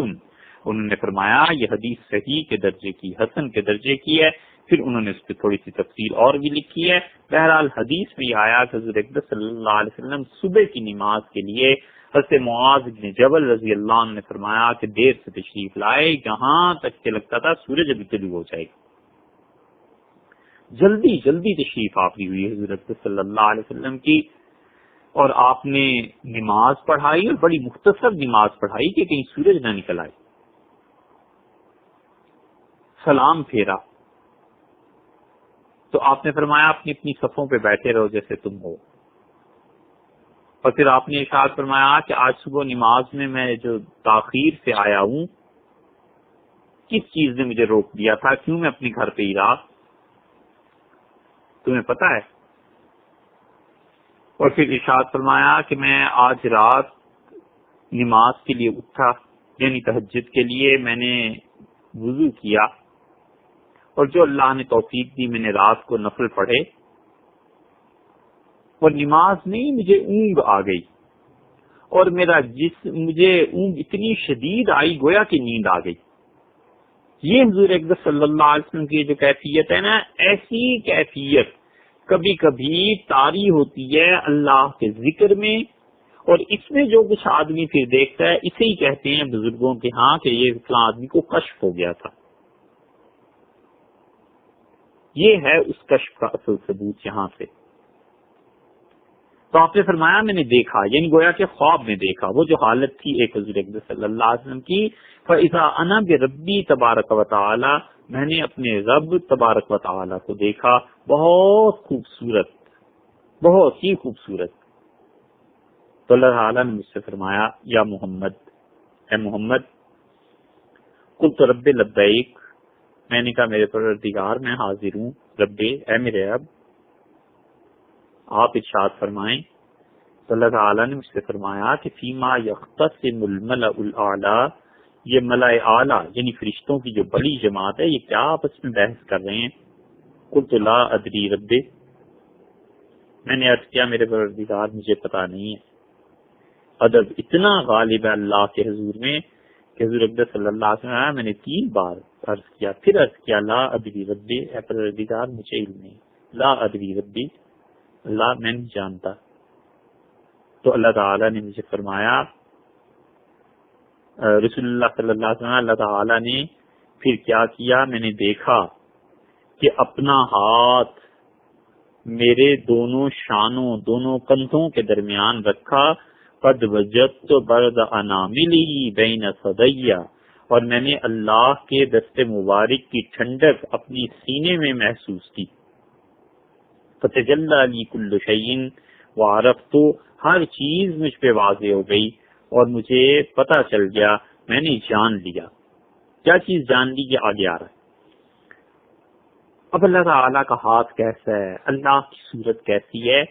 انہوں نے فرمایا یہ حدیث صحیح کے درجے کی، حسن کے درجے کی ہے. پھر انہوں نے اس پہ تھوڑی سی تفصیل اور بھی لکھی ہے. بہرحال حدیث میں یہ آیا کہ حضرت اقدس صلی اللہ علیہ وسلم صبح کی نماز کے لیے حضرت معاذ بن جبل رضی اللہ عنہ نے فرمایا کہ دیر سے تشریف لائے، یہاں تک کہ لگتا تھا سورج ابھی طلوع ہو جائے گا. جلدی جلدی تشریف آوری ہوئی حضرت صلی اللہ علیہ وسلم کی، اور آپ نے نماز پڑھائی اور بڑی مختصر نماز پڑھائی کہ کہیں سورج نہ نکل آئے. سلام پھیرا تو آپ نے فرمایا اپنی اپنی صفوں پہ بیٹھے رہو جیسے تم ہو. اور پھر آپ نے ارشاد فرمایا کہ آج صبح نماز میں جو تاخیر سے آیا ہوں، کس چیز نے مجھے روک دیا تھا، کیوں میں اپنے گھر پہ ہی رہا، تمہیں پتا ہے؟ اور پھر ارشاد فرمایا کہ میں آج رات نماز کے لیے اٹھا، یعنی تہجد کے لیے میں نے وضو کیا، اور جو اللہ نے توفیق دی میں نے رات کو نفل پڑھے، اور نماز نہیں مجھے اونگ آ گئی، اور مجھے اونگ اتنی شدید آئی گویا کہ نیند آ گئی. یہ حضور اقدس صلی اللہ علیہ وسلم کی جو کیفیت ہے نا، ایسی کیفیت کبھی کبھی طاری ہوتی ہے اللہ کے ذکر میں. اور اس میں جو کچھ آدمی پھر دیکھتا ہے اسے ہی کہتے ہیں بزرگوں کے ہاں کہ یہ فلاں آدمی کو کشف ہو گیا تھا. یہ ہے اس کشف کا اصل ثبوت یہاں سے. تو آپ نے فرمایا میں نے دیکھا، یعنی گویا کہ خواب میں دیکھا. وہ جو حالت تھی ایک حضور اقدس صلی اللہ علیہ وسلم کی، فَإِذَا أَنَا بِرَبِّي تَبَارَكَ وَتَعَالَى، میں نے اپنے رب تبارک و تعالی کو دیکھا، بہت خوبصورت، بہت ہی خوبصورت. تو اللہ تعالیٰ نے مجھ سے فرمایا یا محمد، اے محمد، قلت رب لبیک، میں نے کہا میرے پروردگار میں حاضر ہوں. رب، اے میرے رب، آپ ارشاد فرمائیں. تو اللہ تعالیٰ نے مجھ سے فرمایا کہ فیما یختصم الملأ الاعلی، یہ ملائے اعلیٰ یعنی فرشتوں کی جو بڑی جماعت ہے، یہ کیا آپس میں بحث کر رہے ہیں. قلت لا ادری رب، میں نے عرض کیا میرے پروردگار مجھے پتا نہیں ہے. ادب اتنا غالب ہے اللہ کے حضور میں کہ حضور اقدس صلی اللہ علیہ وسلم میں نے 3 بار عرض کیا، پھر عرض کیا لا ادری رب، اے پروردگار مجھے علم نہیں، لا ادری ربی، اللہ میں نہیں جانتا. تو اللہ تعالیٰ نے مجھے فرمایا رسول اللہ صلی اللہ علیہ وسلم اللہ تعالی نے پھر کیا کیا، میں نے دیکھا کہ اپنا ہاتھ میرے دونوں شانوں، دونوں کندھوں کے درمیان رکھا، قد وجدت برد اناملی بین صدیہ، اور میں نے اللہ کے دست مبارک کی ٹھنڈک اپنی سینے میں محسوس کی، فتجلی لی کل شیء وعرفت، ہر چیز مجھ پہ واضح ہو گئی اور مجھے پتہ چل گیا، میں نے جان لیا۔ کیا چیز جان لی؟ یہ آگے آ رہا ہے۔ اب اللہ تعالیٰ کا ہاتھ کیسا ہے، اللہ کی صورت کیسی ہے،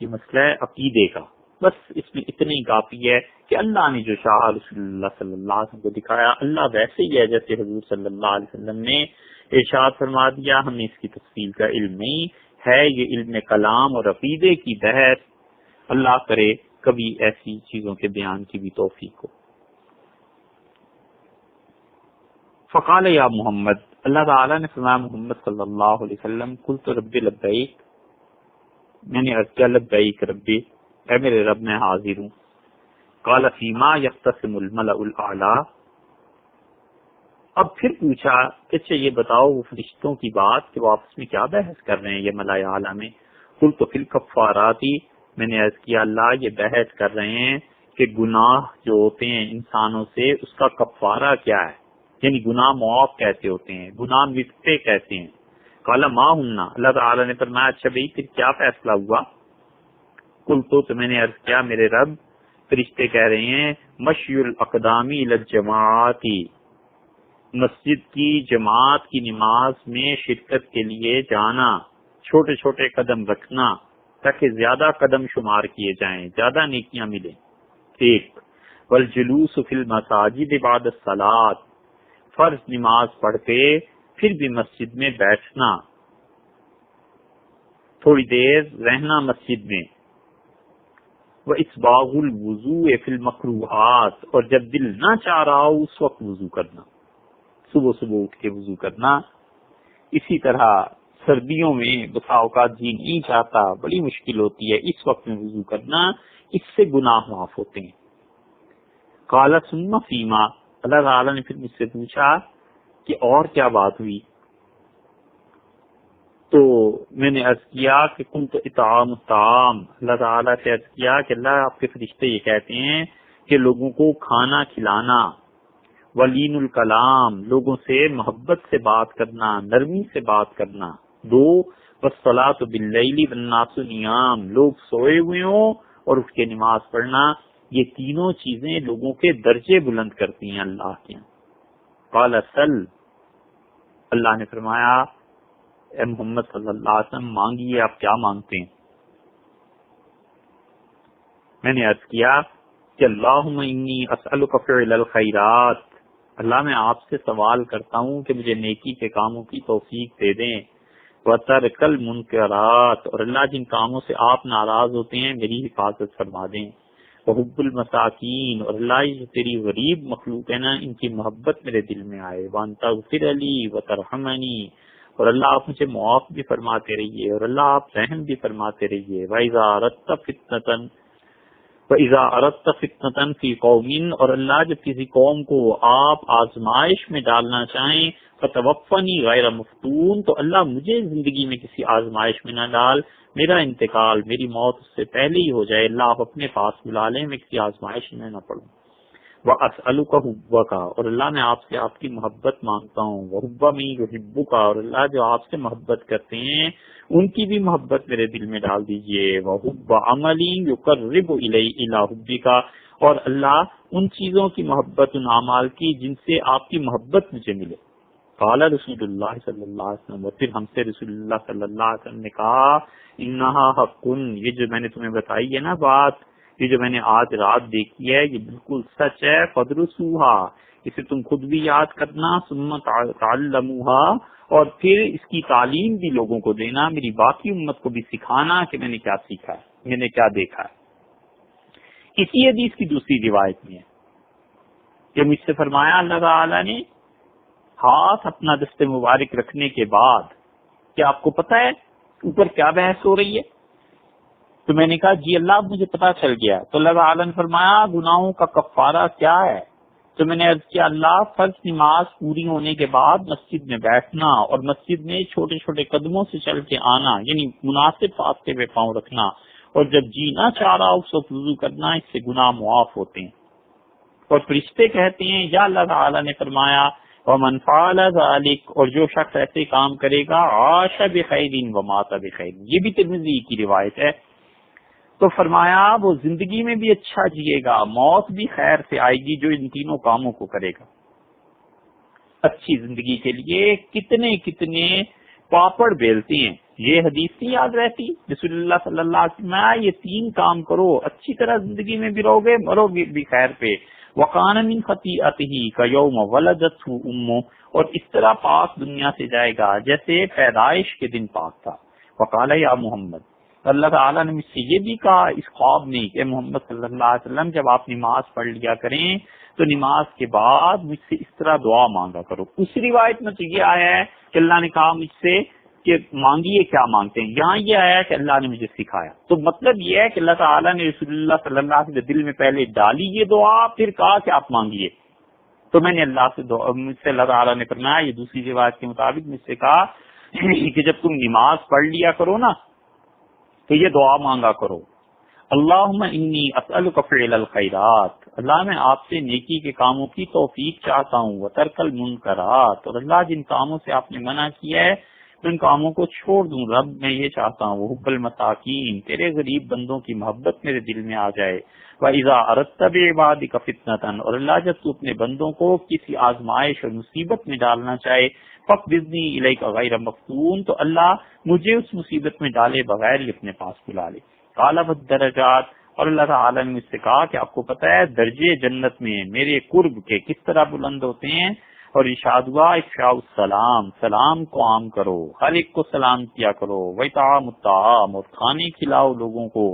یہ مسئلہ ہے عقیدے کا، بس اس میں اتنی کافی ہے کہ اللہ نے جو چاہا رسول اللہ صلی اللہ علیہ وسلم کو دکھایا، اللہ ویسے ہی ہے جیسے حضور صلی اللہ علیہ وسلم نے ارشاد فرما دیا، ہمیں اس کی تفصیل کا علم نہیں ہے، یہ علم کلام اور عقیدے کی بحث، اللہ کرے کبھی ایسی چیزوں کے بیان کی بھی توفیق ہو۔ فقال یا محمد، اللہ تعالیٰ نے فرمایا محمد صلی اللہ علیہ وسلم، قلت رب لبیک، میں نے عرض کیا لبیک ربی، اے میرے رب میں حاضر ہوں۔ قال فیما یختصم الملأ الاعلی، اب پھر پوچھا کہ اچھا یہ بتاؤ وہ فرشتوں کی بات کہ وہ آپس میں کیا بحث کر رہے ہیں یہ ملائے اعلیٰ میں؟ قلت فی الکفاراتی، میں نے عرض کیا اللہ یہ بحث کر رہے ہیں کہ گناہ جو ہوتے ہیں انسانوں سے اس کا کفارہ کیا ہے، یعنی گناہ معاف کیسے ہوتے ہیں، گناہ مٹتے کیسے ہیں۔ قال ما ہننا، اللہ تعالیٰ نے فرمایا اچھا بھائی پھر کیا فیصلہ ہوا؟ قلت تو میں نے عرض کیا میرے رب، فرشتے کہہ رہے ہیں مشی الاقدامی الی الجماعات، مسجد کی جماعت کی نماز میں شرکت کے لیے جانا، چھوٹے چھوٹے قدم رکھنا تاکہ زیادہ قدم شمار کیے جائیں، زیادہ نیکیاں ملیں۔ ایک والجلوس فی المساجد بعد الصلاۃ، فرض نماز پڑھ کے پھر بھی مسجد میں بیٹھنا، تھوڑی دیر رہنا مسجد میں۔ واسباغ الوضوء فی المکروہات، اور جب دل نہ چاہ رہا ہو اس وقت وضو کرنا، صبح صبح اٹھ کے وضو کرنا۔ اسی طرح سردیوں میں بسا اوقات جی نہیں چاہتا، بڑی مشکل ہوتی ہے، اس وقت میں وضو کرنا، اس سے گناہ معاف ہوتے ہیں۔ قال ثم فیما، اللہ تعالیٰ نے پھر مجھ سے پوچھا کہ اور کیا بات ہوئی؟ تو میں نے عرض کیا کہ کنت اطعام الطعام، اللہ تعالیٰ سے عرض کیا کہ اللہ آپ کے فرشتے یہ کہتے ہیں کہ لوگوں کو کھانا کھلانا، ولین الکلام، لوگوں سے محبت سے بات کرنا، نرمی سے بات کرنا۔ دو والصلاۃ باللیل والناس نیام، لوگ سوئے ہوئے ہوں اور اٹھ کے نماز پڑھنا، یہ تینوں چیزیں لوگوں کے درجے بلند کرتی ہیں اللہ کے یہاں۔ قال سل، اللہ نے فرمایا اے محمد صلی اللہ علیہ وسلم مانگیے، آپ کیا مانگتے ہیں؟ میں نے عرض کیا کہ اللہم انی اسألک فعل الخیرات، اللہ میں آپ سے سوال کرتا ہوں کہ مجھے نیکی کے کاموں کی توفیق دے دیں، وترک المنکرات، اور اللہ جن کاموں سے آپ ناراض ہوتے ہیں میری حفاظت فرما دیں، وحب المساکین، اور اللہ یہ تیری غریب مخلوق ہے نا ان کی محبت میرے دل میں آئے، وان تغفر لی وترحمنی، اور اللہ آپ مجھے معاف بھی فرماتے رہیے اور اللہ آپ رحم بھی فرماتے رہیے، وَإِذَا أَرَدْتَ فِتْنَةً فِي قَوْمٍ، اور اللہ جب کسی قوم کو آپ آزمائش میں ڈالنا چاہیں فَتَوَفَّنِي غَيْرَ مَفْتُونٍ، تو اللہ مجھے زندگی میں کسی آزمائش میں نہ ڈال، میرا انتقال، میری موت اس سے پہلے ہی ہو جائے، اللہ آپ اپنے پاس بلا لیں، میں کسی آزمائش میں نہ پڑوں۔ وَأَسْأَلُكَ حُبَّكَ، اور اللہ میں آپ سے آپ کی محبت مانگتا ہوں، وَحُبَّ مَن يُحِبُّكَ، اور اللہ جو آپ سے محبت کرتے ہیں ان کی بھی محبت میرے دل میں ڈال دیجئے، وَحُبَّ عَمَلٍ يُقَرِّبُ إِلَىٰ حُبِّكَ، اور اللہ ان چیزوں کی محبت، ان اعمال کی جن سے آپ کی محبت مجھے ملے۔ قال رسول اللہ صلی اللہ علیہ وسلم، اور پھر ہم سے رسول اللہ صلی اللہ علیہ وسلم نے کہا انہا حق، یہ جو میں نے تمہیں بتائی ہے نا بات، یہ جو میں نے آج رات دیکھی ہے یہ بالکل سچ ہے، فدرسوہا، اسے تم خود بھی یاد کرنا، ثم تعلموہا، اور پھر اس کی تعلیم بھی لوگوں کو دینا، میری باقی امت کو بھی سکھانا کہ میں نے کیا سیکھا ہے، میں نے کیا دیکھا ہے۔ اسی حدیث کی دوسری روایت میں ہے کہ مجھ سے فرمایا اللہ تعالی نے ہاتھ اپنا دست مبارک رکھنے کے بعد، کیا آپ کو پتہ ہے اوپر کیا بحث ہو رہی ہے؟ تو میں نے کہا جی اللہ مجھے پتا چل گیا۔ تو اللہ تعالیٰ نے فرمایا گناہوں کا کفارہ کیا ہے؟ تو میں نے عرض کیا اللہ فرض نماز پوری ہونے کے بعد مسجد میں بیٹھنا اور مسجد میں چھوٹے چھوٹے قدموں سے چل کے آنا، یعنی مناسب فاصلے پہ پاؤں رکھنا، اور جب جینا چاہ رہا اس وقت وضو کرنا، اس سے گناہ معاف ہوتے ہیں۔ اور فرشتے کہتے ہیں یا اللہ تعالیٰ نے فرمایا وَمَنْ فَعَلَ ذَلِكَ، اور جو شخص ایسے کام کرے گا عَاشَ بِخَيْرٍ وَمَاتَ بِخَيْرٍ، یہ بھی ترمذی کی روایت ہے۔ تو فرمایا وہ زندگی میں بھی اچھا جیے گا، موت بھی خیر سے آئے گی جو ان تینوں کاموں کو کرے گا۔ اچھی زندگی کے لیے کتنے کتنے پاپڑ بیلتے ہیں، یہ حدیث نہیں یاد رہتی رسول اللہ صلی اللہ علیہ وسلم نے یہ 3 کام کرو اچھی طرح زندگی میں بھی رہو گے، مرو گے بھی خیر پہ۔ وَقَانَ مِنْ خَطِيئَتِهِ كَيَوْمَ وَلَدَتْهُ أُمُّهُ، اور اس طرح پاک دنیا سے جائے گا جیسے پیدائش کے دن پاک تھا۔ وَقَالَ يَا محمد، اللہ تعالیٰ نے مجھ سے یہ بھی کہا اس خواب میں کہ محمد صلی اللہ علیہ وسلم جب آپ نماز پڑھ لیا کریں تو نماز کے بعد مجھ سے اس طرح دعا مانگا کرو۔ اس روایت میں تو یہ آیا ہے کہ اللہ نے کہا مجھ سے کہ مانگیے کیا مانگتے ہیں، یہاں یہ آیا کہ اللہ نے مجھے سکھایا۔ تو مطلب یہ ہے کہ اللہ تعالیٰ نے رسول اللہ صلی اللہ علیہ وسلم کے دل میں پہلے ڈالی یہ دعا، پھر کہا کہ آپ مانگیے۔ تو میں نے اللہ سے مجھ سے اللہ تعالیٰ نے فرمایا، یہ دوسری روایت کے مطابق مجھ سے کہا کہ جب تم نماز پڑھ لیا کرو نا تو یہ دعا مانگا کرو، اللہم انی اسألک فعل الخیرات، اللہ میں آپ سے نیکی کے کاموں کی توفیق چاہتا ہوں، وترک المنکرات، اور اللہ جن کاموں سے آپ نے منع کیا ہے ان کاموں کو چھوڑ دوں، رب میں یہ چاہتا ہوں، وحب المساکین، تیرے غریب بندوں کی محبت میرے دل میں آ جائے، وَإِذَا أَرَدْتَ بِعِبَادِكَ فِتْنَةً، اور اللہ جب تو اپنے بندوں کو کسی آزمائش اور مصیبت میں ڈالنا چاہے، فَقْبِضْنِي إِلَيْكَ غَيْرَ مَفْتُونٍ، تو اللہ مجھے اس مصیبت میں ڈالے بغیر ہی اپنے پاس بلا لے۔ قَالَ وَالدَّرَجَاتِ، اور اللہ تعالیٰ نے مجھ سے کہا کہ آپ کو پتہ ہے درجے جنت میں میرے قرب کے کس طرح بلند ہوتے ہیں، اور ارشاد ہوا افشاء السلام، سلام کو عام کرو، ہر ایک کو سلام کیا کرو، وَإِطْعَامُ الطَّعَامِ، اور کھانے کھلاؤ لوگوں کو،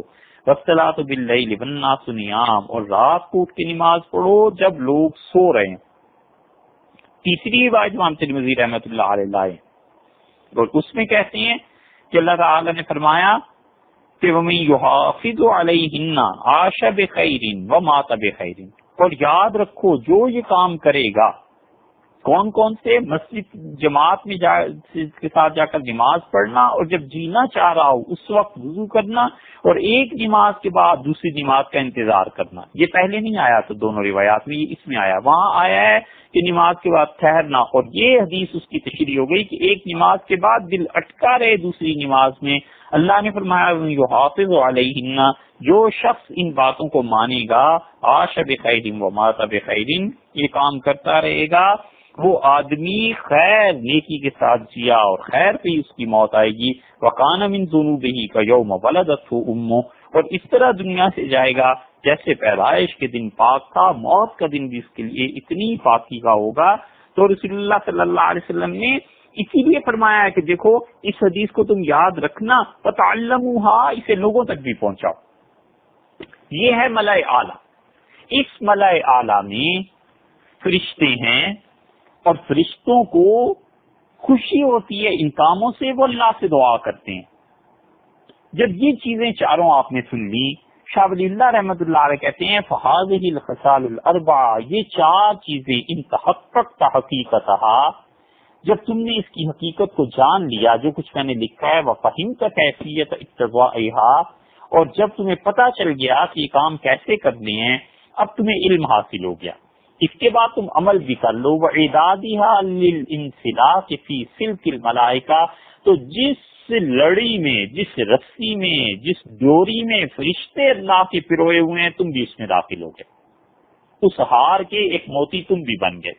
وَالصَّلَاةُ بِاللَّيْلِ وَالنَّاسُ نِيَامٌ، اور رات کو اٹھ کے نماز پڑھو جب لوگ سو رہے ہیں۔ تیسری روایت امام ترمذی رحمۃ اللہ علیہ لائے، اور اس میں کہتے ہیں کہ اللہ تعالی نے فرمایا کہ وَمَن يُحَافِظُ عَلَيْهِنَّ عَاشَ بِخَيْرٍ وَمَاتَ بِخَيْرٍ، اور یاد رکھو جو یہ کام کرے گا، کون کون سے؟ مسجد جماعت میں کے ساتھ جا کر نماز پڑھنا، اور جب جینا چاہ رہا ہو اس وقت وضو کرنا، اور ایک نماز کے بعد دوسری نماز کا انتظار کرنا۔ یہ پہلے نہیں آیا تو دونوں روایات میں، یہ اس میں آیا، وہاں آیا ہے کہ نماز کے بعد ٹھہرنا، اور یہ حدیث اس کی تشریح ہو گئی کہ ایک نماز کے بعد دل اٹکا رہے دوسری نماز میں۔ اللہ نے فرمایا یحافظ علیہن، جو شخص ان باتوں کو مانے گا، عاش بخیر ومات بخیر، یہ کام کرتا رہے گا، وہ آدمی خیر نیکی کے ساتھ جیا اور خیر پہ اس کی موت آئے گی۔ وَقَانَ مِن ذُنُوبِهِ كَيَوْمَ وَلَدَتْهُ أُمُّهُ، اور اس طرح دنیا سے جائے گا جیسے پیدائش کے دن پاک تھا، موت کا دن بھی اس کے لیے اتنی پاکی کا ہوگا۔ تو رسول اللہ صلی اللہ علیہ وسلم نے اسی لیے فرمایا ہے کہ دیکھو اس حدیث کو تم یاد رکھنا، وَتَعَلَّمُوهَا، اسے لوگوں تک بھی پہنچاؤ۔ یہ ہے ملأ اعلیٰ۔ اس ملأ اعلیٰ میں فرشتے ہیں، اور فرشتوں کو خوشی ہوتی ہے ان کاموں سے، وہ اللہ سے دعا کرتے ہیں۔ جب یہ چیزیں چاروں آپ نے سن لی، شاہ ولی اللہ رحمۃ اللہ علیہ کہتے ہیں فَهَذِهِ الْخِصَالُ الْأَرْبَعَ، یہ 4 چیزیں ان تحققت حقیقتها، جب تم نے اس کی حقیقت کو جان لیا، جو کچھ میں نے لکھا ہے، وَفَهِمْتَ كَيْفِيَّةَ اقْتِضَائِهَا، اور جب تمہیں پتہ چل گیا کہ یہ کام کیسے کرنے ہیں، اب تمہیں علم حاصل ہو گیا، اس کے بعد تم عمل بھی کر لو۔ وَإِعْدَادِهَا لِلْإِنْسِلَاقِ فِي سِلْكِ الْمَلَائِكَةِ، تو جس لڑی میں، جس رسی میں، جس ڈوری میں فرشتے اللہ کے پروئے ہوئے ہیں، تم بھی اس میں داخل ہو گئے، اس ہار کے ایک موتی تم بھی بن گئے،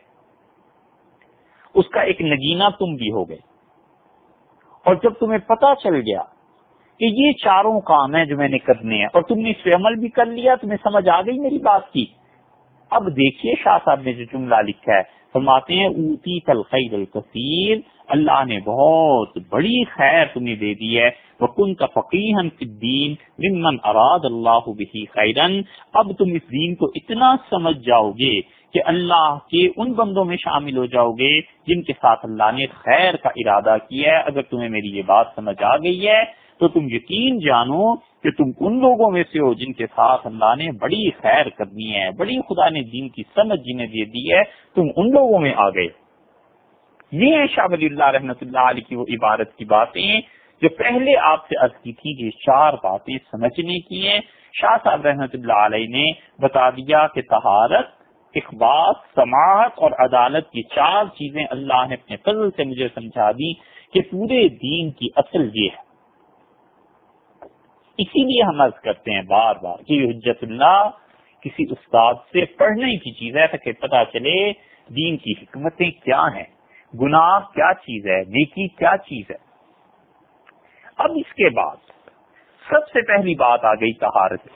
اس کا ایک نگینہ تم بھی ہو گئے۔ اور جب تمہیں پتہ چل گیا کہ یہ چاروں کام ہیں جو میں نے کرنے ہیں، اور تم نے اس پہ عمل بھی کر لیا، تمہیں سمجھ آ گئی میری بات کی، اب دیکھیے شاہ صاحب نے جو جملہ لکھا ہے، فرماتے ہیں اوتیت الخیر الکثیر، اللہ نے بہت بڑی خیر تمہیں دے دی ہے، وکنت فقیہا فی الدین ممن اراد اللہ بہ خیرا، اب تم اس دین کو اتنا سمجھ جاؤ گے کہ اللہ کے ان بندوں میں شامل ہو جاؤ گے جن کے ساتھ اللہ نے خیر کا ارادہ کیا ہے۔ اگر تمہیں میری یہ بات سمجھ آ گئی ہے تو تم یقین جانو کہ تم ان لوگوں میں سے ہو جن کے ساتھ اللہ نے بڑی خیر کرنی ہے، بڑی خدا نے دین کی سمجھ جنہیں دے دی ہے، تم ان لوگوں میں آ گئے۔ یہ ہے شاہ ولی اللہ رحمۃ اللہ علیہ کی وہ عبارت کی باتیں جو پہلے آپ سے عرض کی تھی کہ 4 باتیں سمجھنے کی ہیں۔ شاہ صاحب رحمۃ اللہ علیہ نے بتا دیا کہ طہارت، اخبات، سماعت اور عدالت کی 4 چیزیں اللہ نے اپنے فضل سے مجھے سمجھا دی کہ پورے دین کی اصل یہ ہے۔ اسی لیے ہم عرض کرتے ہیں بار بار کہ حجت اللہ کسی استاد سے پڑھنے کی چیز ہے تاکہ پتہ چلے دین کی حکمتیں کیا ہیں، گناہ کیا چیز ہے، نیکی کیا چیز ہے۔ اب اس کے بعد سب سے پہلی بات آ گئی طہارت،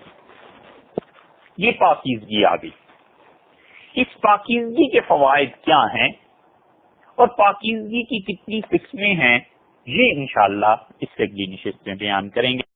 یہ پاکیزگی آ گئی۔ اس پاکیزگی کے فوائد کیا ہیں اور پاکیزگی کی کتنی قسمیں ہیں، یہ انشاءاللہ اس سے اگلی نشست میں بیان کریں گے۔